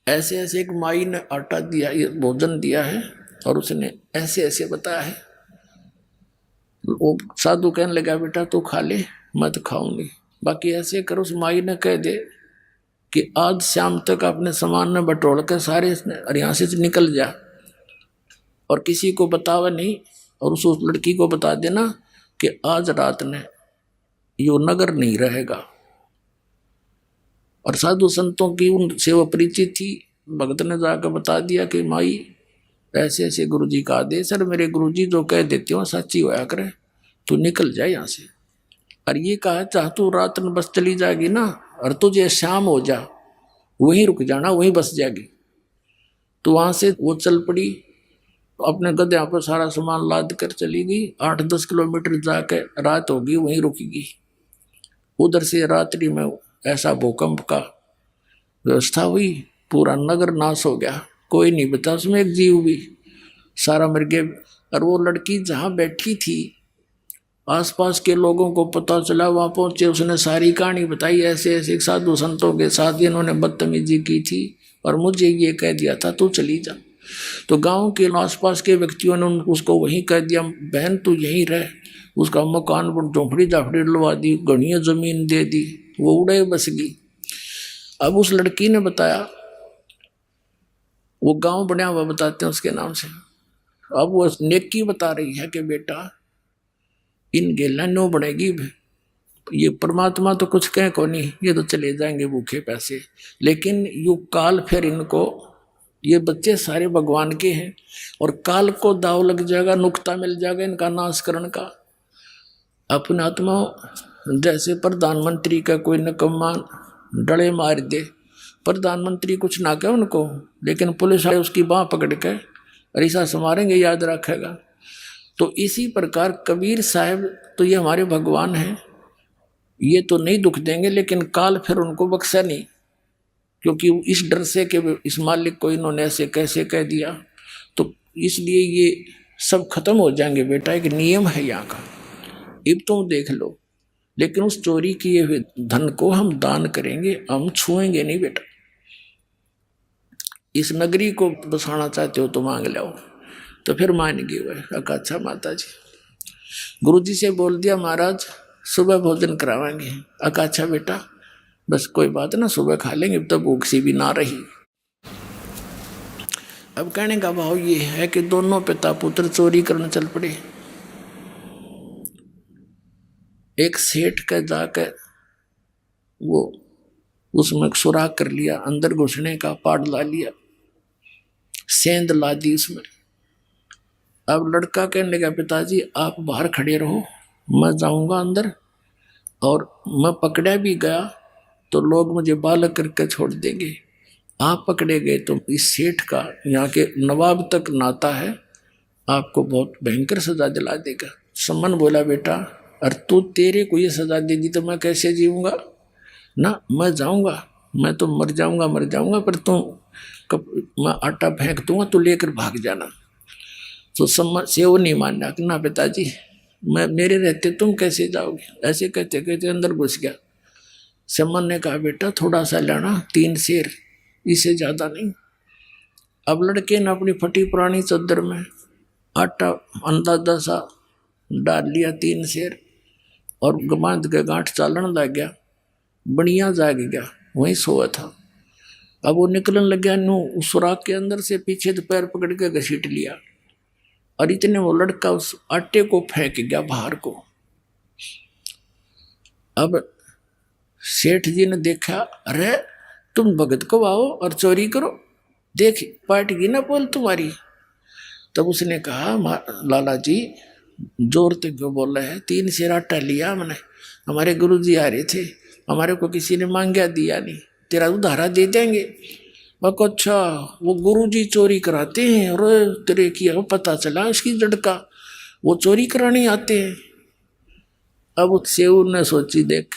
S2: ऐसे ऐसे एक माई ने आटा दिया, ये भोजन दिया है, और उसने ऐसे ऐसे बताया है। वो साधु कहने लगा बेटा तू खा ले, मैं तो खाऊंगी, बाकी ऐसे कर। उस माई ने कह दे कि आज शाम तक अपने सामान में बटोर कर सारे यहाँ से निकल जा और किसी को बतावा नहीं, और उस लड़की को बता देना कि आज रात ने यो नगर नहीं रहेगा। और साधु संतों की उनसे वो परिचित थी, भगत ने जाकर बता दिया कि माई ऐसे ऐसे गुरुजी का आदेश, सर मेरे गुरुजी जो कह देते हो सच्ची होया करे, तू निकल जाए यहाँ से। और ये कहा चाह तू रात में बस चली जाएगी ना, और तुझे शाम हो जा वहीं रुक जाना, वहीं बस जाएगी। तो वहां से वो चल पड़ी, अपने गधे पर सारा सामान लाद कर चली गई। 8-10 किलोमीटर जाकर रात होगी, वहीं रुकेगी। उधर से रात्रि में ऐसा भूकंप का व्यवस्था हुई, पूरा नगर नाश हो गया, कोई नहीं बचा उसमें एक जीव भी, सारा मर गया। और वो लड़की जहाँ बैठी थी, आसपास के लोगों को पता चला, वहाँ पहुंचे, उसने सारी कहानी बताई, ऐसे ऐसे साधु संतों के साथ इन्होंने बदतमीजी की थी और मुझे ये कह दिया था तू चली जा। तो गांव के आसपास के व्यक्तियों ने उसको वहीं कह दिया बहन तू यहीं रह, उसका मकान झोंपड़ी झापड़ी लवा दी, घनी जमीन दे दी, वो उड़े बस गई। अब उस लड़की ने बताया, वो गांव बना हुआ बताते हैं उसके नाम से, अब वो नेकी बता रही है कि बेटा इन गेला नो बनेगी, ये परमात्मा तो कुछ कह को नहीं, ये तो चले जाएंगे भूखे पैसे, लेकिन यू काल फिर इनको, ये बच्चे सारे भगवान के हैं और काल को दाव लग जाएगा, नुक्ता मिल जाएगा इनका नाश करने का। अपने आत्मा जैसे प्रधानमंत्री का कोई निकम्मा डले मार दे, प्रधानमंत्री कुछ ना कहे उनको, लेकिन पुलिस वाले उसकी बाँह पकड़ के ऐसा संवारेंगे, याद रखेगा। तो इसी प्रकार कबीर साहब तो ये हमारे भगवान हैं, ये तो नहीं दुख देंगे, लेकिन काल फिर उनको बख्शा नहीं, क्योंकि इस डर से कि इस मालिक को इन्होंने ऐसे कैसे कह दिया, तो इसलिए ये सब खत्म हो जाएंगे बेटा, एक नियम है यहाँ का, अब तुम देख लो। लेकिन उस चोरी किए हुए धन को हम दान करेंगे, हम छुएंगे नहीं बेटा। इस नगरी को बसाना चाहते हो तो मांग लो, तो फिर मान गए वह। अच्छा माता जी, गुरु जी से बोल दिया महाराज सुबह भोजन करावाएंगे। अच्छा बेटा बस कोई बात ना, सुबह खा लेंगे, तब भूख सी भी ना रही। अब कहने का भाव ये है कि दोनों पिता पुत्र चोरी करने चल पड़े। एक सेठ का जाकर वो उसमें सुराख कर लिया, अंदर घुसने का पाड़ ला लिया, सेंध ला दी उसमें। अब लड़का कहने लगा पिताजी आप बाहर खड़े रहो, मैं जाऊंगा अंदर, और मैं पकड़ा भी गया तो लोग मुझे बालक करके छोड़ देंगे, आप पकड़े गए तो इस सेठ का यहाँ के नवाब तक नाता है, आपको बहुत भयंकर सजा दिला देगा। सम्मन बोला बेटा, अरे तू तेरे को ये सजा दे दी तो मैं कैसे जीऊंगा ना, मैं जाऊंगा, मैं तो मर जाऊंगा, पर तू मैं आटा फेंक दूंगा, तू लेकर भाग जाना। तो सम्मन से वो नहीं मानना कि ना पिताजी, मैं मेरे रहते तुम कैसे जाओगे, ऐसे कहते कहते अंदर घुस गया। सम्मन ने कहा बेटा थोड़ा सा लेना, 3 शेर, इससे ज्यादा नहीं। अब लड़के ने अपनी फटी पुरानी चद्दर में आटा अंदाजा सा डाल लिया, 3 शेर, और बांध के गांठ चालन लग गया। बढ़िया जाग गया, वहीं सोया था। अब वो निकलन लग गया, नो उस सुराख के अंदर से पीछे तो पैर पकड़ के घसीट लिया, और इतने वो लड़का उस आटे को फेंक गया बाहर को। अब सेठ जी ने देखा, अरे तुम भगत को आओ और चोरी करो, देख पाटेगी ना बोल तुम्हारी। तब उसने कहा लाला जी जोर से क्यों बोल रहे हैं, 3 शेर आटा लिया मैंने, हमारे गुरुजी आ रहे थे, हमारे को किसी ने मांगा दिया नहीं, तेरा उधारा दे देंगे। मैं अच्छा वो गुरुजी चोरी कराते हैं, और तेरे की अब पता चला उसकी जड़ का, वो चोरी कराने आते हैं। अब सेऊ ने सोची देख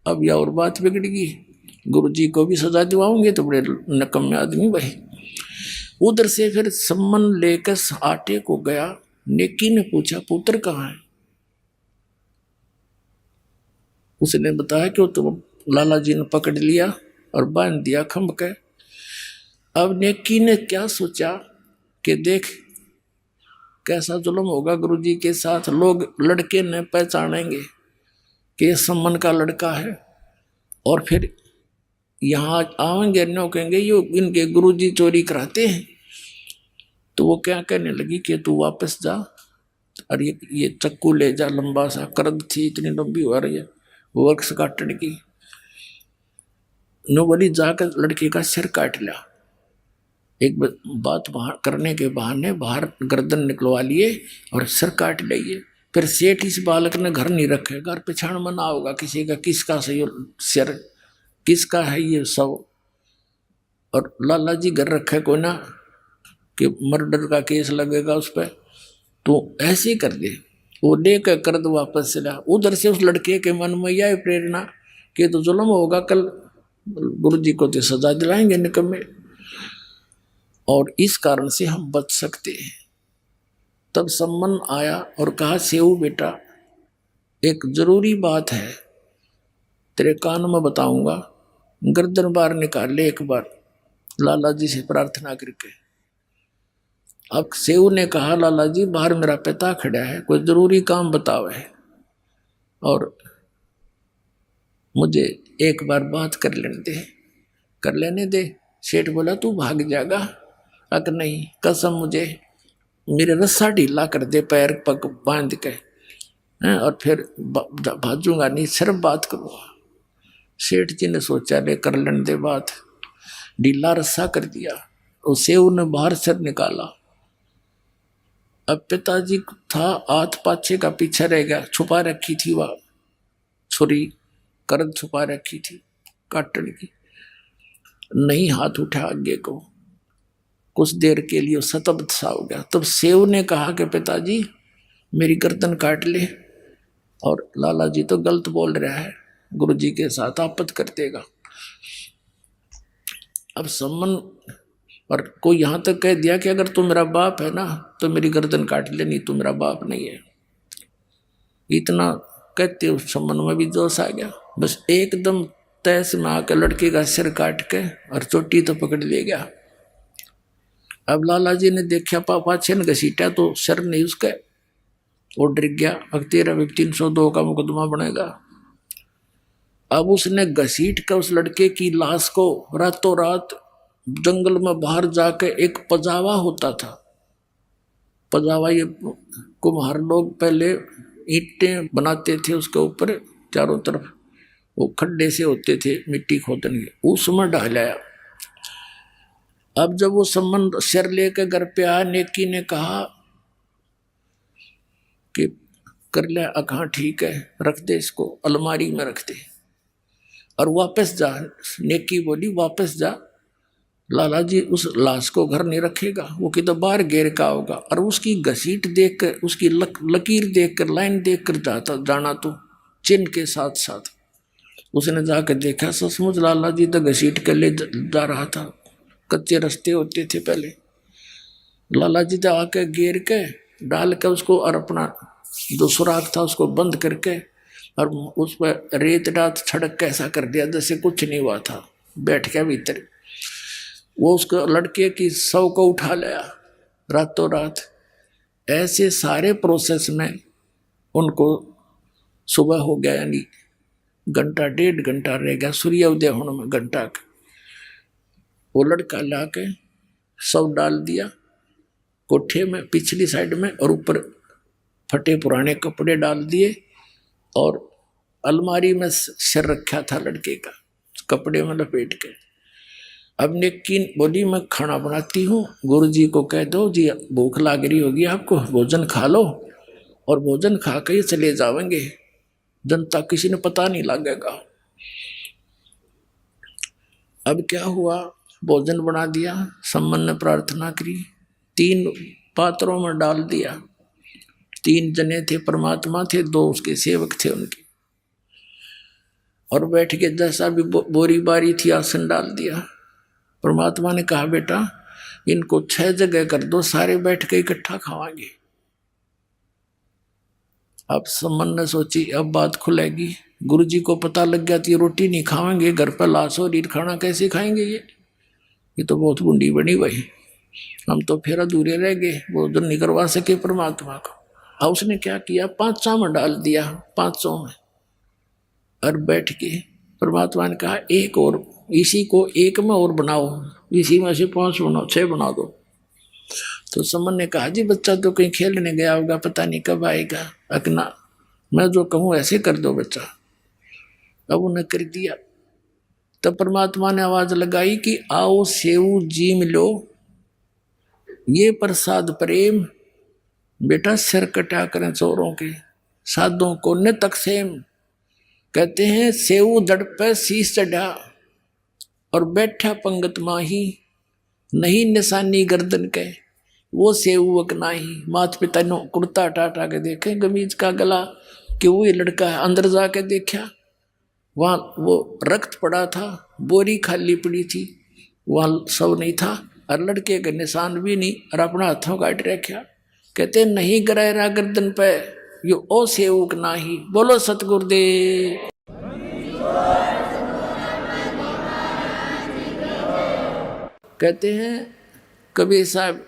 S2: अब यह और बात बिगड़ गई, गुरुजी को भी सजा दिवाओगे तो बड़े नकम्मे आदमी भाई। उधर से फिर सम्मन लेकर आटे को गया। नेकी ने पूछा पुत्र कहाँ है, उसने बताया कि वो तो लाला जी ने पकड़ लिया और बांध दिया खंभ के। अब नेकी ने क्या सोचा कि देख कैसा जुल्म होगा गुरुजी के साथ, लोग लड़के ने पहचानेंगे कि ये सम्मन का लड़का है, और फिर यहाँ आएंगे नो कहेंगे ये इनके गुरुजी चोरी कराते हैं। तो वो क्या कहने लगी कि तू वापस जा, और ये चक्कू ले जा, लंबा सा करद थी इतनी लंबी हो रही है वो वृक्ष काटने की। नो बोली जाकर लड़के का सिर काट लिया। एक बात बाहर करने के बहाने बाहर गर्दन निकलवा लिए और सिर काट लिए। फिर सेठ इस बालक ने घर नहीं रखे, घर पिछाड़ मना होगा किसी का, किसका सही सिर किसका है ये सब, और लाला जी घर रखे को ना कि मर्डर का केस लगेगा उस पर, तो ऐसे कर दे। वो लेकर कर दो वापस चला। उधर से उस लड़के के मन में यह प्रेरणा कि तो जुल्म होगा, कल गुरुजी को तो सजा दिलाएंगे निकम्मे, और इस कारण से हम बच सकते हैं। तब सम्मन आया और कहा सेऊ बेटा एक जरूरी बात है, तेरे कान में बताऊंगा, गर्दन बाहर निकाल ले एक बार, लाला जी से प्रार्थना करके। अब सेऊ ने कहा लाला जी बाहर मेरा पिता खड़ा है, कोई जरूरी काम बताओ है, और मुझे एक बार बात कर लेने दे। सेठ बोला तू भाग जाएगा, अगर नहीं कसम मुझे मेरे रस्सा ढीला कर दे पैर पग बांध के, और फिर भाजूंगा नहीं, सिर्फ बात करूंगा। सेठ जी ने सोचा ले कर लेने दे बात, ढीला रस्सा कर दिया, और सेऊ ने बाहर सिर निकाला। अब पिताजी था हाथ पाछे का पीछे रह गया, छुपा रखी थी वह छुरी, करद छुपा रखी थी काटने की, नहीं हाथ उठा आगे को। कुछ देर के लिए सतब्ध सा हो गया। तब सेव ने कहा कि पिताजी मेरी गर्दन काट ले, और लाला जी तो गलत बोल रहा है, गुरुजी के साथ आपत्ति कर देगा। अब सम्मन और कोई यहाँ तक कह दिया कि अगर तू मेरा बाप है ना तो मेरी गर्दन काट ले, नहीं तू मेरा बाप नहीं है। इतना कहते उस सम्मन में भी जोश आ गया, बस एकदम तैस में आकर लड़के का सिर काट के और चोटी तो पकड़ ले गया। अब लाला जी ने देखा पापा छन घसीटा तो सिर नहीं उसका, वो डर गया, अब तेरा 302 का मुकदमा बनेगा। अब उसने घसीट कर उस लड़के की लाश को रातों रात जंगल में बाहर जाके, एक पजावा होता था, पजावा ये कुम्हार लोग पहले ईंटें बनाते थे, उसके ऊपर चारों तरफ वो खड्डे से होते थे मिट्टी खोदने के, उसमें डालाया। अब जब वो सम्मन सिर लेकर घर पे आया, नेकी ने कहा कि कर ले, कहाँ ठीक है, रख दे इसको अलमारी में रख दे और वापस जा। नेकी बोली वापस जा, लाला जी उस लाश को घर नहीं रखेगा, वो किधर बाहर घेर का होगा। और उसकी घसीट देखकर, उसकी लकीर देखकर, लाइन देखकर जाना तो चिन्ह के साथ साथ उसने जाकर देखा, सचमुच लाला जी तो घसीट के ले जा रहा था। कच्चे रास्ते होते थे पहले। लाला जी तो आके घेर के डाल के उसको और अपना जो सुराख था उसको बंद करके और उस पर रेत डात छड़क के ऐसा कर दिया जैसे कुछ नहीं हुआ था। बैठ गया भीतर। वो उसको लड़के की शव को उठा लिया रातों रात। ऐसे सारे प्रोसेस में उनको सुबह हो गया, यानी घंटा 1.5 घंटा रह गया सूर्य उदय होने में घंटा का। वो लड़का ला के शव डाल दिया कोठे में पिछली साइड में, और ऊपर फटे पुराने कपड़े डाल दिए और अलमारी में सिर रखा था लड़के का, कपड़े में लपेट के। अब नेकिन बोली मैं खाना बनाती हूँ, गुरुजी को कह दो जी भूख लाग रही होगी आपको, भोजन खा लो और भोजन खा के ही चले जाएंगे, जनता किसी ने पता नहीं लगेगा। अब क्या हुआ, भोजन बना दिया, सम्मन ने प्रार्थना करी, 3 पात्रों में डाल दिया। 3 जने थे, परमात्मा थे, 2 उसके सेवक थे उनके, और बैठ के जैसा भी बोरी बारी थी आसन डाल दिया। परमात्मा ने कहा बेटा इनको 6 जगह कर दो, सारे बैठ के इकट्ठा खावांगे। अब सम्मन ने सोची अब बात खुलेगी, गुरुजी को पता लग गया तो ये रोटी नहीं खाएंगे, घर पर लाश और ईट खाना कैसे खाएंगे, ये तो बहुत गुंडी बनी भाई, हम तो फिर अधूरे रह गए, भोजन नहीं करवा सके परमात्मा को। अब उसने क्या किया, 500 में डाल दिया, 500 में, और बैठ के परमात्मा ने कहा एक और, इसी को 1 में और बनाओ, इसी में से 5 बनाओ, 6 बना दो। तो समन ने कहा जी बच्चा तो कहीं खेलने गया होगा, पता नहीं कब आएगा, अकना मैं जो कहूँ ऐसे कर दो बच्चा। अब उन्हें कर दिया। तब परमात्मा ने आवाज लगाई कि आओ सेऊ जीम लो, ये प्रसाद प्रेम, बेटा सिर कटा करें चोरों के, साधों को न तकसेम। कहते हैं सेऊ दड़ पे शीश चढ़ा और बैठा पंगत माही, नहीं निशानी गर्दन के वो सेवक नाही। माता पिता ने कुर्ता टाटा के देखे गमीज का गला कि वो ये लड़का है, अंदर जाके देखा वहाँ वो रक्त पड़ा था, बोरी खाली पड़ी थी, वहाँ सब नहीं था, और लड़के के निशान भी नहीं, और अपना हाथों काट रखा। कहते नहीं गिराया गर्दन पे, यो ओ सेवक नाही। बोलो सतगुरुदेव। कहते हैं कबीर साहब,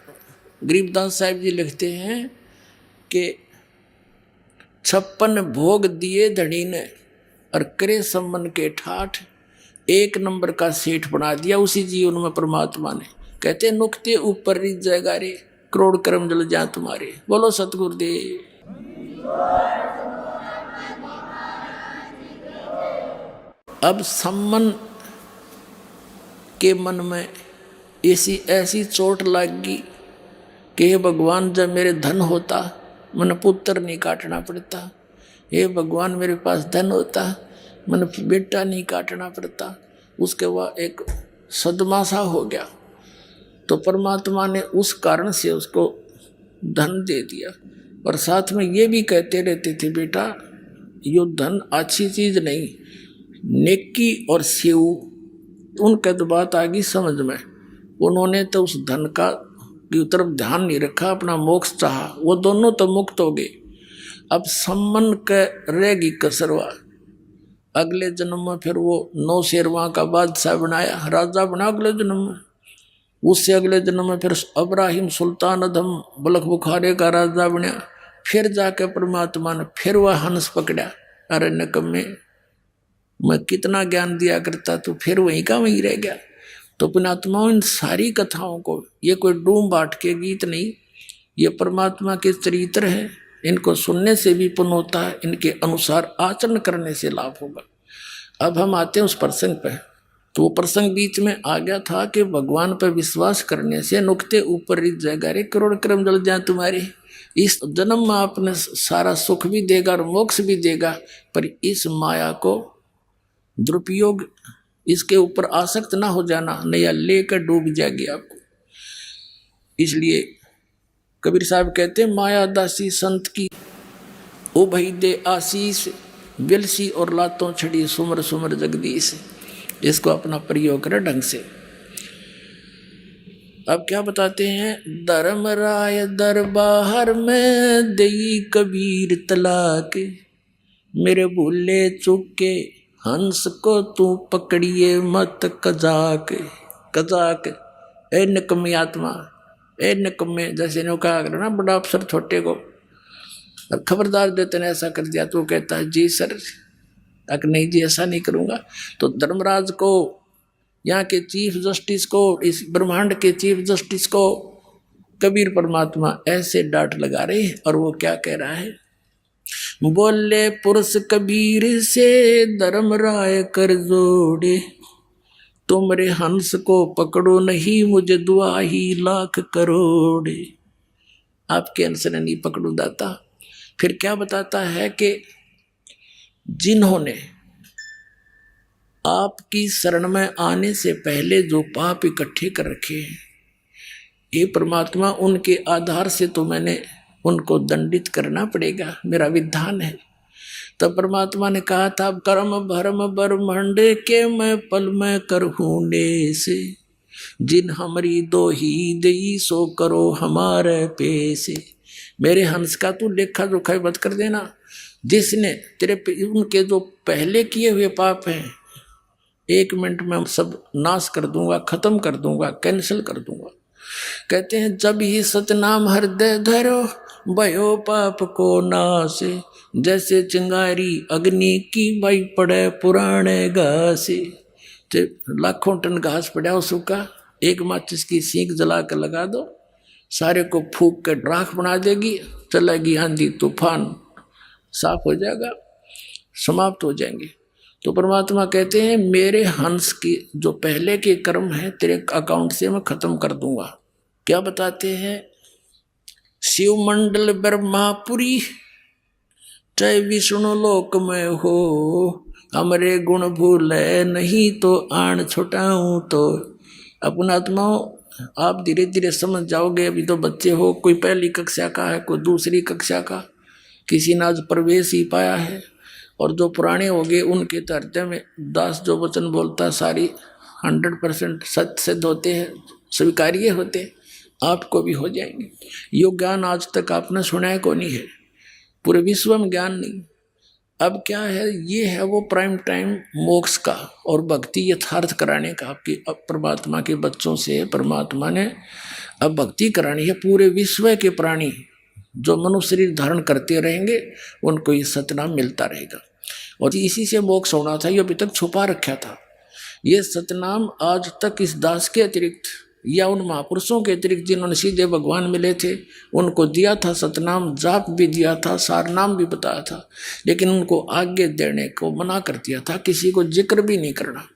S2: गरीबदास साहब जी लिखते हैं कि 56 भोग दिए धनी ने और करे सम्मन के ठाठ, 1 नंबर का सेठ बना दिया उसी जीवन में परमात्मा ने। कहते नुक्ते ऊपर रिझ जाएगा रे, करोड़ कर्म जल जा तुम्हारे। बोलो सतगुरुदेव। अब सम्मन के मन में ऐसी चोट लगी कि हे भगवान जब मेरे धन होता मन पुत्र नहीं काटना पड़ता, हे भगवान मेरे पास धन होता मन बेटा नहीं काटना पड़ता। उसके बाद एक सदमा सा हो गया, तो परमात्मा ने उस कारण से उसको धन दे दिया। और साथ में ये भी कहते रहते थे बेटा यो धन अच्छी चीज नहीं, नेकी और सेव। उनके तो बात आ गई समझ में, उन्होंने तो उस धन का की तरफ ध्यान नहीं रखा, अपना मोक्ष चाहा, वो दोनों तो मुक्त हो गए। अब सम्मन के रहेगी कसरवा, अगले जन्म में फिर वो 9 शेरवा का बादशाह बनाया, राजा बना अगले जन्म में। उससे अगले जन्म में फिर अब्राहिम सुल्तान अधम बलख बुखारे का राजा बना। फिर जाके परमात्मा ने फिर वह हंस पकड़ा, अरे नकम्मे मैं कितना ज्ञान दिया करता, तो फिर वहीं का वहीं रह गया। तो पुण्यात्माओं इन सारी कथाओं को, ये कोई डूम बाट के गीत नहीं, ये परमात्मा के चरित्र हैं। इनको सुनने से भी पुण्य होता है, इनके अनुसार आचरण करने से लाभ होगा। अब हम आते हैं उस प्रसंग पे। तो वो प्रसंग बीच में आ गया था कि भगवान पर विश्वास करने से नुक्ते ऊपर रिझ जाएगा रे, करोड़ कर्म जल जाए तुम्हारे। इस जन्म में आपने सारा सुख भी देगा और मोक्ष भी देगा, पर इस माया को दुरुपयोग इसके ऊपर आसक्त ना हो जाना, नया लेकर डूब जाएगी आपको। इसलिए कबीर साहब कहते हैं, माया दासी संत की ओ भई दे आशीष, बिलसी और लातों छड़ी सुमर सुमर जगदीश। इसको अपना प्रयोग करें ढंग से। अब क्या बताते हैं, धर्मराय दरबार में दई कबीर तलाक, मेरे भूले चुके हंस को तू पकड़िए मत कजाक। कजाक ए निकम्मी आत्मा, ए निकम्मे, जैसे ने कहा ना बड़ा अफसर छोटे को, और खबरदार देते ने ऐसा कर दिया तो कहता है जी सर, अगर नहीं जी ऐसा नहीं करूँगा। तो धर्मराज को, यहाँ के चीफ जस्टिस को, इस ब्रह्मांड के चीफ जस्टिस को कबीर परमात्मा ऐसे डांट लगा रहे हैं। और वो क्या कह रहा है, बोले पुरुष कबीर से धर्मराय कर जोड़े, तुमरे हंस को पकड़ो नहीं मुझे दुआ ही लाख करोड़। आपके हंस ने नहीं पकड़ो दाता। फिर क्या बताता है कि जिन्होंने आपकी शरण में आने से पहले जो पाप इकट्ठे कर रखे हैं, ये परमात्मा उनके आधार से तो मैंने उनको दंडित करना पड़ेगा, मेरा विधान है। तब परमात्मा ने कहा था, कर्म भरम ब्रह्मांड के मैं पल में करहूने से, जिन हमारी दो ही दई सो करो हमारे पैसे। मेरे हंस का तू लेखा जोखा मत कर देना, जिसने तेरे उनके जो पहले किए हुए पाप हैं 1 मिनट में सब नाश कर दूंगा, खत्म कर दूंगा, कैंसिल कर दूंगा। कहते हैं जब ही सतनाम हृदय धरो भयो पाप को नाश, जैसे चिंगारी अग्नि की भाई पड़े पुराने घासे। लाखों टन घास पड़ा हो सूखा, एक माचिस की सीख जला कर लगा दो, सारे को फूक के राख बना देगी, चलेगी आंधी तूफान, साफ हो जाएगा, समाप्त हो जाएंगे। तो परमात्मा कहते हैं मेरे हंस की जो पहले के कर्म है तेरे अकाउंट से मैं खत्म कर दूंगा। क्या बताते हैं, शिव मंडल ब्रह्मापुरी चाहे विष्णु लोक में हो, हमरे गुण भूले नहीं तो आन छुटाऊं तो। अपना आत्माओं आप धीरे धीरे समझ जाओगे, अभी तो बच्चे हो, कोई पहली कक्षा का है, कोई दूसरी कक्षा का, किसी ने आज प्रवेश ही पाया है। और जो पुराने हो गए उनके तो हृदय में दास जो वचन बोलता सारी 100% सत्य सिद्ध होते हैं, स्वीकार्य होते हैं, आपको भी हो जाएंगे। यो ज्ञान आज तक आपने सुना है को नहीं है, पूरे विश्व में ज्ञान नहीं। अब क्या है, ये है वो प्राइम टाइम मोक्ष का और भक्ति यथार्थ कराने का। आपकी अब परमात्मा के बच्चों से परमात्मा ने अब भक्ति करानी है। पूरे विश्व के प्राणी जो मनुष्य शरीर धारण करते रहेंगे उनको ये सतनाम मिलता रहेगा, और इसी से मोक्ष होना था। ये अभी तक छुपा रखा था। ये सतनाम आज तक इस दास के अतिरिक्त या उन महापुरुषों के अतिरिक्त जिन्होंने सीधे भगवान मिले थे उनको दिया था सतनाम, जाप भी दिया था, सार नाम भी बताया था, लेकिन उनको आगे देने को मना कर दिया था, किसी को जिक्र भी नहीं करना।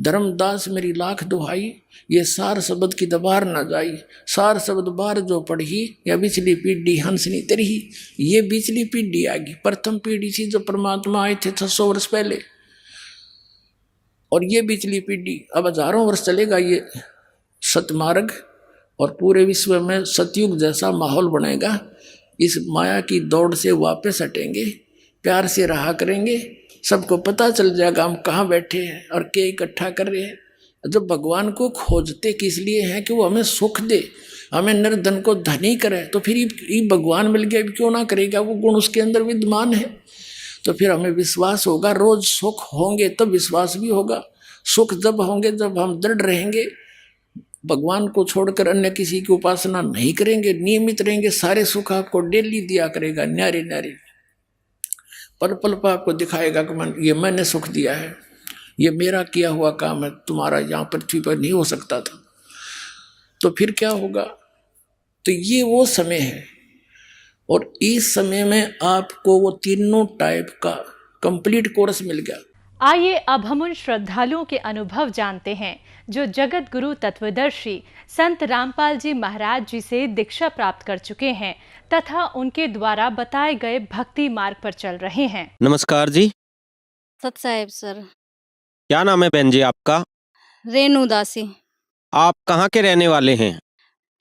S2: धर्मदास मेरी लाख दुहाई, ये सार शब्द की दबार न जाई, सार शब्द बार जो पढ़ी या बिचली पीढ़ी हंसनी तेरी। ये बिचली पीढ़ी आ गई, प्रथम पीढ़ी थी जो परमात्मा आए थे 600 वर्ष पहले, और ये बिचली पीढ़ी अब हजारों वर्ष चलेगा ये सतमार्ग, और पूरे विश्व में सतयुग जैसा माहौल बनेगा। इस माया की दौड़ से वापस हटेंगे, प्यार से रहा करेंगे, सबको पता चल जाएगा हम कहाँ बैठे हैं और क्या इकट्ठा कर रहे हैं। जब भगवान को खोजते किस लिए हैं कि वो हमें सुख दे, हमें निर्धन को धनी करे, तो फिर ये भगवान मिल गया क्यों ना करेगा, वो गुण उसके अंदर विद्यमान है। तो फिर हमें विश्वास होगा, रोज सुख होंगे तब विश्वास भी होगा। सुख जब होंगे जब हम दृढ़ रहेंगे, भगवान को छोड़कर अन्य किसी की उपासना नहीं करेंगे, नियमित रहेंगे, सारे सुख आपको डेली दिया करेगा, न्यारे न्यारे पल पल पर आपको दिखाएगा कि मन ये मैंने सुख दिया है, ये मेरा किया हुआ काम है, तुम्हारा यहाँ पृथ्वी पर नहीं हो सकता था। तो फिर क्या होगा, तो ये वो समय है, और इस समय में आपको वो तीनों टाइप का कंप्लीट कोर्स मिल गया।
S3: आइए अब हम उन श्रद्धालुओं के अनुभव जानते हैं जो जगत गुरु तत्वदर्शी संत रामपाल जी महाराज जी से दीक्षा प्राप्त कर चुके हैं तथा उनके द्वारा बताए गए भक्ति मार्ग पर चल रहे हैं।
S4: नमस्कार जी।
S5: सत साहेब सर।
S4: क्या नाम है बहन जी आपका?
S5: रेणु दासी।
S4: आप कहाँ के रहने वाले हैं?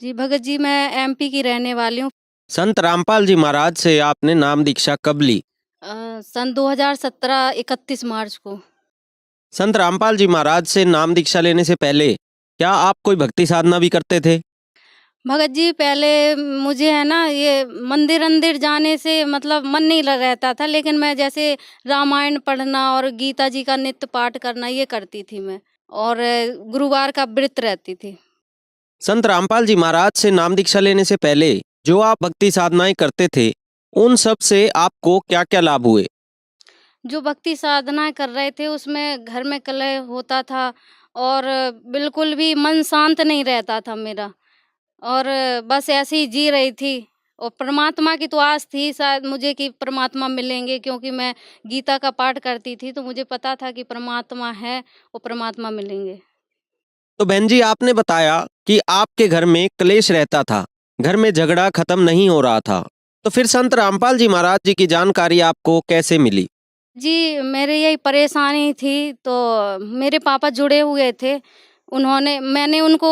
S5: जी भगत जी, मैं एमपी की रहने वाली हूँ।
S4: संत रामपाल जी महाराज से आपने नाम दीक्षा कब ली?
S5: सन 2017 31 मार्च को।
S4: संत रामपाल जी महाराज से नाम दीक्षा लेने से पहले क्या आप कोई भक्ति साधना भी करते थे?
S5: भगत जी, पहले मुझे है ना ये मंदिर अंदिर जाने से मतलब मन नहीं रहता था, लेकिन मैं जैसे रामायण पढ़ना और गीता जी का नित्य पाठ करना ये करती थी मैं, और गुरुवार का व्रत रहती थी।
S4: संत रामपाल जी महाराज से नाम दीक्षा लेने से पहले जो आप भक्ति साधनाएं करते थे, उन सब से आपको क्या क्या लाभ हुए?
S5: जो भक्ति साधना कर रहे थे उसमें घर में कलह होता था, और बिल्कुल भी मन शांत नहीं रहता था मेरा, और बस ऐसे ही जी रही थी। और परमात्मा की तो आस थी शायद मुझे कि परमात्मा मिलेंगे, क्योंकि मैं गीता का पाठ करती थी, तो मुझे पता था कि परमात्मा है और परमात्मा मिलेंगे।
S4: तो बहन जी, आपने बताया कि आपके घर में क्लेश रहता था, घर में झगड़ा खत्म नहीं हो रहा था, तो फिर संत रामपाल जी महाराज जी की जानकारी आपको कैसे मिली?
S5: जी, मेरे यही परेशानी थी, तो मेरे पापा जुड़े हुए थे। मैंने उनको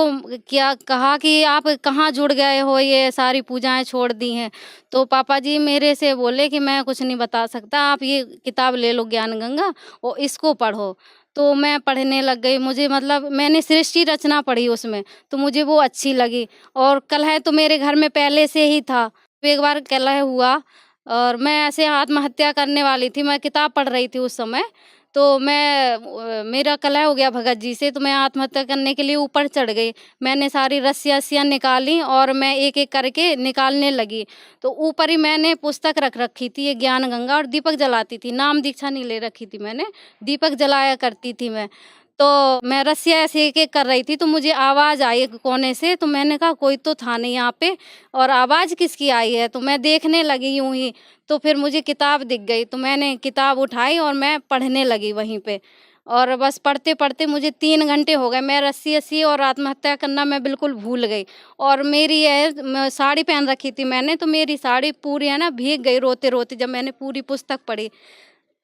S5: क्या कहा कि आप कहाँ जुड़ गए हो, ये सारी पूजाएँ छोड़ दी हैं। तो पापा जी मेरे से बोले कि मैं कुछ नहीं बता सकता, आप ये किताब ले लो ज्ञान गंगा और इसको पढ़ो। तो मैं पढ़ने लग गई, मुझे मतलब मैंने सृष्टि रचना पढ़ी उसमें, तो मुझे वो अच्छी लगी। और कलह तो मेरे घर में पहले से ही था। एक बार कलह हुआ और मैं ऐसे आत्महत्या करने वाली थी, मैं किताब पढ़ रही थी उस समय, तो मेरा कलह हो गया भगत जी से, तो मैं आत्महत्या करने के लिए ऊपर चढ़ गई। मैंने सारी रस्सियाँ निकाली और मैं एक-एक करके निकालने लगी। तो ऊपर ही मैंने पुस्तक रख रखी थी, ये ज्ञान गंगा, और दीपक जलाती थी। नाम दीक्षा नहीं ले रखी थी मैंने, दीपक जलाया करती थी मैं। तो मैं रस्सियाँ ऐसे एक-एक कर रही थी, तो मुझे आवाज़ आई एक कोने से, तो मैंने कहा कोई तो था नहीं यहाँ पे, और आवाज़ किसकी आई है? तो मैं देखने लगी यूँ ही, तो फिर मुझे किताब दिख गई, तो मैंने किताब उठाई और मैं पढ़ने लगी वहीं पे। और बस पढ़ते-पढ़ते मुझे 3 घंटे हो गए। मैं रस्सी-अस्सी और आत्महत्या करना मैं बिल्कुल भूल गई। और मेरी साड़ी पहन रखी थी मैंने, तो मेरी साड़ी पूरी है ना भीग गई रोते-रोते, जब मैंने पूरी पुस्तक पढ़ी।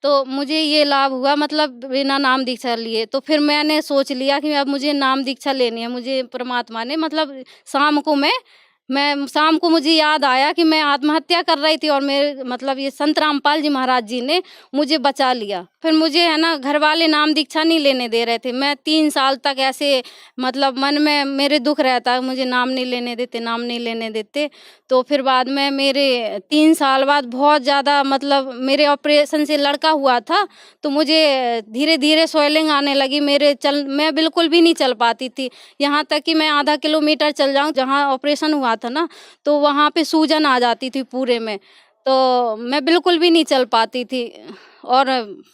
S5: तो मुझे ये लाभ हुआ, मतलब बिना नाम दीक्षा लिए। तो फिर मैंने सोच लिया कि अब मुझे नाम दीक्षा लेनी है। मुझे परमात्मा ने मतलब शाम को मुझे याद आया कि मैं आत्महत्या कर रही थी, और मेरे मतलब ये संत रामपाल जी महाराज जी ने मुझे बचा लिया। फिर मुझे है ना घर वाले नाम दीक्षा नहीं लेने दे रहे थे। मैं 3 साल तक ऐसे मतलब मन में मेरे दुःख रहता, मुझे नाम नहीं लेने देते, नाम नहीं लेने देते। तो फिर बाद में मेरे 3 साल बाद बहुत ज़्यादा मतलब मेरे ऑपरेशन से लड़का हुआ था, तो मुझे धीरे-धीरे स्वेलिंग आने लगी। मैं बिल्कुल भी नहीं चल पाती थी। यहाँ तक कि मैं आधा किलोमीटर चल जाऊँ, जहाँ ऑपरेशन हुआ था ना, तो वहाँ पे सूजन आ जाती थी पूरे में। तो मैं बिल्कुल भी नहीं चल पाती थी, और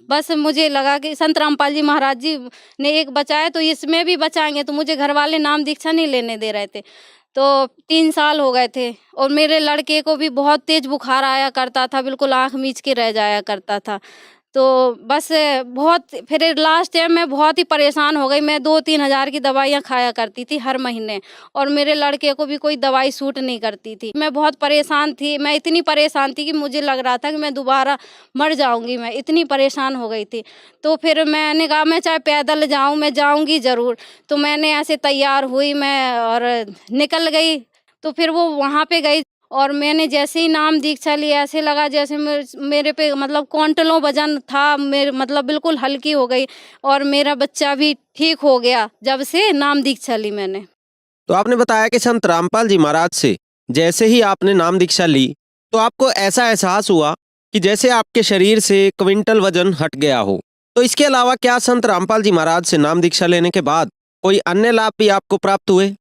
S5: बस मुझे लगा कि संत रामपाल जी महाराज जी ने एक बचाया, तो इसमें भी बचाएँगे। तो मुझे घरवाले नाम दीक्षा नहीं लेने दे रहे थे। तो 3 साल हो गए थे, और मेरे लड़के को भी बहुत तेज़ बुखार आया करता था, बिल्कुल आँख मीच के रह जाया करता था। तो बस फिर लास्ट टाइम मैं बहुत ही परेशान हो गई। मैं 2-3 हज़ार की दवाइयाँ खाया करती थी हर महीने, और मेरे लड़के को भी कोई दवाई सूट नहीं करती थी। मैं बहुत परेशान थी, मैं इतनी परेशान थी कि मुझे लग रहा था कि मैं दोबारा मर जाऊँगी, मैं इतनी परेशान हो गई थी। तो फिर मैंने कहा मैं चाहे पैदल जाऊँ, मैं जाऊँगी ज़रूर। तो मैंने ऐसे तैयार हुई मैं और निकल गई। तो फिर वो वहाँ पे गई, और मैंने जैसे ही नाम दीक्षा ली, ऐसे लगा जैसे मेरे पे मतलब क्विंटलों वजन था, मेरे मतलब बिल्कुल हल्की हो गई, और मेरा बच्चा भी ठीक हो गया जब से नाम दीक्षा ली मैंने।
S4: तो आपने बताया कि संत रामपाल जी महाराज से जैसे ही आपने नाम दीक्षा ली, तो आपको ऐसा एहसास हुआ कि जैसे आपके शरीर से क्विंटल वजन हट गया हो। तो इसके अलावा क्या संत रामपाल जी महाराज से नाम दीक्षा लेने के बाद कोई अन्य लाभ भी आपको प्राप्त हुए?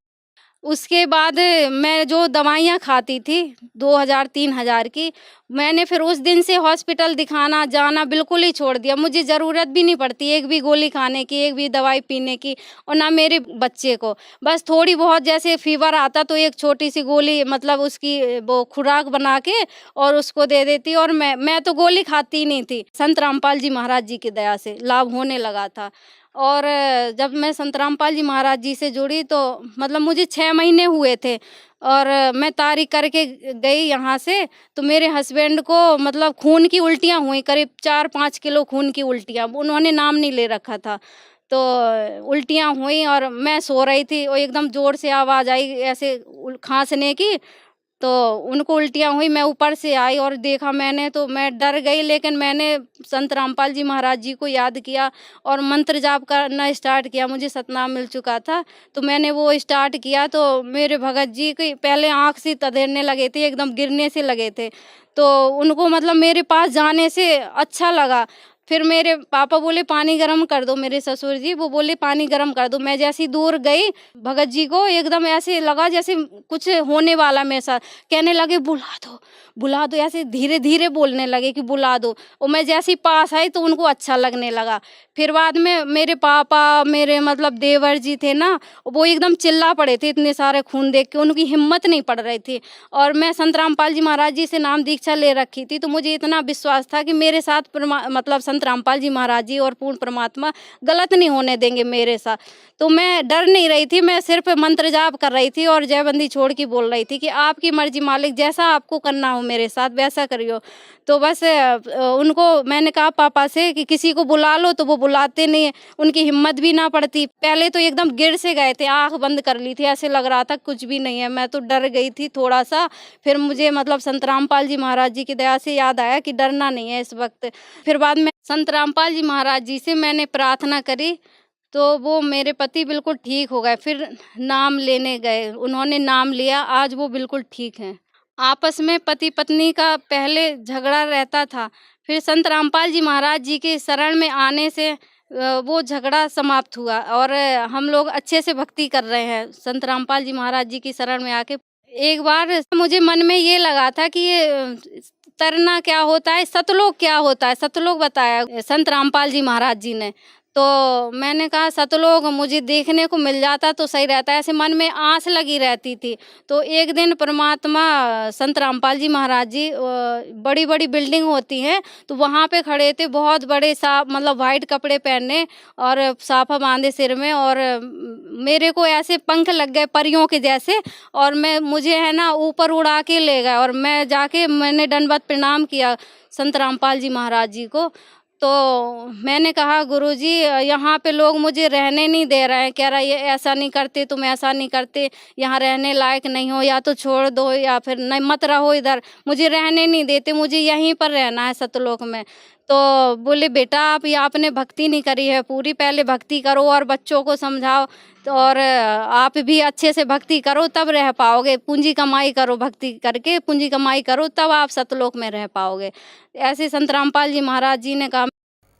S5: उसके बाद मैं जो दवाइयाँ खाती थी 2000-3000 की, मैंने फिर उस दिन से हॉस्पिटल दिखाना जाना बिल्कुल ही छोड़ दिया। मुझे ज़रूरत भी नहीं पड़ती एक भी गोली खाने की, एक भी दवाई पीने की, और ना मेरे बच्चे को। बस थोड़ी बहुत जैसे फ़ीवर आता तो एक छोटी-सी गोली मतलब उसकी वो खुराक बना के और उसको दे देती, और मैं तो गोली खाती ही नहीं थी। संत रामपाल जी महाराज जी की दया से लाभ होने लगा था। और जब मैं संत रामपाल जी महाराज जी से जुड़ी तो मतलब मुझे 6 महीने हुए थे और मैं तारीख करके गई यहाँ से, तो मेरे हस्बैंड को मतलब खून की उल्टियाँ हुई, करीब 4-5 किलो खून की उल्टियाँ। उन्होंने नाम नहीं ले रखा था, तो उल्टियाँ हुई और मैं सो रही थी और एकदम ज़ोर से आवाज़ आई ऐसे खाँसने की, तो उनको उल्टियाँ हुई। मैं ऊपर से आई और देखा मैंने, तो मैं डर गई, लेकिन मैंने संत रामपाल जी महाराज जी को याद किया और मंत्र जाप करना स्टार्ट किया। मुझे सतनाम मिल चुका था, तो मैंने वो स्टार्ट किया, तो मेरे भगत जी की पहले आँख से तधेरने लगे थे, एकदम गिरने से लगे थे, तो उनको मतलब मेरे पास जाने से अच्छा लगा। फिर मेरे पापा बोले पानी गरम कर दो, मेरे ससुर जी वो बोले पानी गरम कर दो। मैं जैसी दूर गई, भगत जी को एकदम ऐसे लगा जैसे कुछ होने वाला मेरे साथ, कहने लगे बुला दो, ऐसे धीरे धीरे बोलने लगे कि बुला दो। और मैं जैसी पास आई तो उनको अच्छा लगने लगा। फिर बाद में मेरे पापा, मेरे मतलब देवर जी थे ना, वो एकदम चिल्ला पड़े थे इतने सारे खून देख के, उनकी हिम्मत नहीं पड़ रही थी। और मैं संत रामपाल जी महाराज जी से नाम दीक्षा ले रखी थी, तो मुझे इतना विश्वास था कि मेरे साथ मतलब संत रामपाल जी महाराज जी और पूर्ण परमात्मा गलत नहीं होने देंगे मेरे साथ। तो मैं डर नहीं रही थी, मैं सिर्फ मंत्र जाप कर रही थी और जयबंदी छोड़ के बोल रही थी कि आपकी मर्जी मालिक, जैसा आपको करना हो मेरे साथ वैसा करियो। तो बस उनको मैंने कहा पापा से कि किसी को बुला लो, तो वो बुलाते नहीं है, उनकी हिम्मत भी ना पड़ती। पहले तो एकदम गिर से गए थे, आंख बंद कर ली थी, ऐसे लग रहा था कुछ भी नहीं है। मैं तो डर गई थी थोड़ा सा। फिर मुझे मतलब संत रामपाल जी महाराज जी की दया से याद आया कि डरना नहीं है इस वक्त। फिर बाद में संत रामपाल जी महाराज जी से मैंने प्रार्थना करी, तो वो मेरे पति बिल्कुल ठीक हो गए। फिर नाम लेने गए, उन्होंने नाम लिया, आज वो बिल्कुल ठीक हैं। आपस में पति पत्नी का पहले झगड़ा रहता था, फिर संत रामपाल जी महाराज जी के शरण में आने से वो झगड़ा समाप्त हुआ और हम लोग अच्छे से भक्ति कर रहे हैं संत रामपाल जी महाराज जी की शरण में आके। एक बार मुझे मन में ये लगा था कि ये तरना क्या होता है, सतलोक क्या होता है, सतलोक बताया संत रामपाल जी महाराज जी ने। तो मैंने कहा सतलोक मुझे देखने को मिल जाता तो सही रहता है, ऐसे मन में आस लगी रहती थी। तो एक दिन परमात्मा संत रामपाल जी महाराज जी बड़ी बड़ी बिल्डिंग होती हैं, तो वहाँ पे खड़े थे, बहुत बड़े साफ मतलब वाइट कपड़े पहने और साफा बांधे सिर में, और मेरे को ऐसे पंख लग गए परियों के जैसे, और मुझे है ना ऊपर उड़ा के ले गए। और मैं जाके मैंने दंडवत प्रणाम किया संत रामपाल जी महाराज जी को। तो मैंने कहा गुरुजी यहाँ पे लोग मुझे रहने नहीं दे रहे हैं, कह रहा ये ऐसा नहीं करते, तुम ऐसा नहीं करते, यहाँ रहने लायक नहीं हो, या तो छोड़ दो या फिर नहीं मत रहो इधर, मुझे रहने नहीं देते, मुझे यहीं पर रहना है सतलोक में। तो बोले बेटा आप ये आपने भक्ति नहीं करी है पूरी, पहले भक्ति करो और बच्चों को समझाओ, तो और आप भी अच्छे से भक्ति करो तब रह पाओगे, पूंजी कमाई करो, भक्ति करके पूंजी कमाई करो तब आप सतलोक में रह पाओगे। ऐसे संत रामपाल जी महाराज जी ने कहा।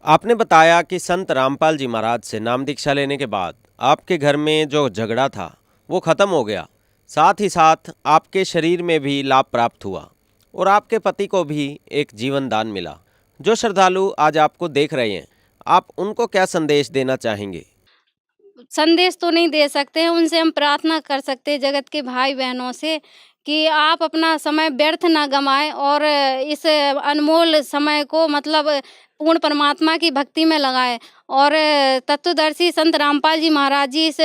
S4: आपने बताया कि संत रामपाल जी महाराज से नाम दीक्षा लेने के बाद आपके घर में जो झगड़ा था वो खत्म हो गया, साथ ही साथ आपके शरीर में भी लाभ प्राप्त हुआ और आपके पति को भी एक जीवन दान मिला। जो श्रद्धालु आज आपको देख रहे हैं, आप उनको क्या संदेश देना चाहेंगे?
S5: संदेश तो नहीं दे सकते हैं, उनसे हम प्रार्थना कर सकते हैं जगत के भाई बहनों से कि आप अपना समय व्यर्थ ना गंवाएं और इस अनमोल समय को मतलब पूर्ण परमात्मा की भक्ति में लगाएं। और तत्वदर्शी संत रामपाल जी महाराज जी इस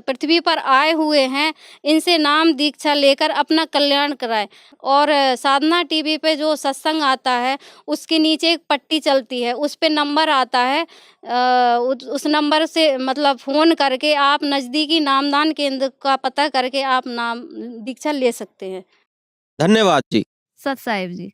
S5: पृथ्वी पर आए हुए हैं, इनसे नाम दीक्षा लेकर अपना कल्याण कराएं। और साधना टीवी पे जो सत्संग आता है उसके नीचे एक पट्टी चलती है, उस पे नंबर आता है, उस नंबर से मतलब फ़ोन करके आप नज़दीकी नामदान केंद्र का पता करके आप नाम दीक्षा ले सकते हैं।
S4: धन्यवाद जी।
S5: सत साहिब जी।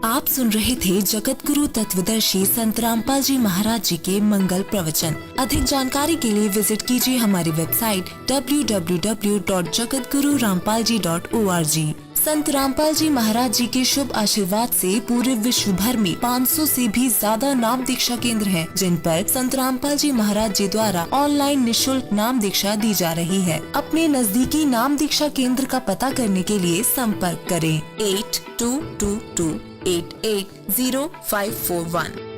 S6: आप सुन रहे थे जगत गुरु तत्वदर्शी संत रामपाल जी महाराज जी के मंगल प्रवचन। अधिक जानकारी के लिए विजिट कीजिए हमारी वेबसाइट www.jagatgururampalji.org। संत रामपाल जी महाराज जी के शुभ आशीर्वाद से पूरे विश्व भर में 500 से भी ज्यादा नाम दीक्षा केंद्र हैं, जिन पर संत रामपाल जी महाराज जी द्वारा ऑनलाइन निशुल्क नाम दीक्षा दी जा रही है। अपने नजदीकी नाम दीक्षा केंद्र का पता करने के लिए संपर्क करें 8222880541।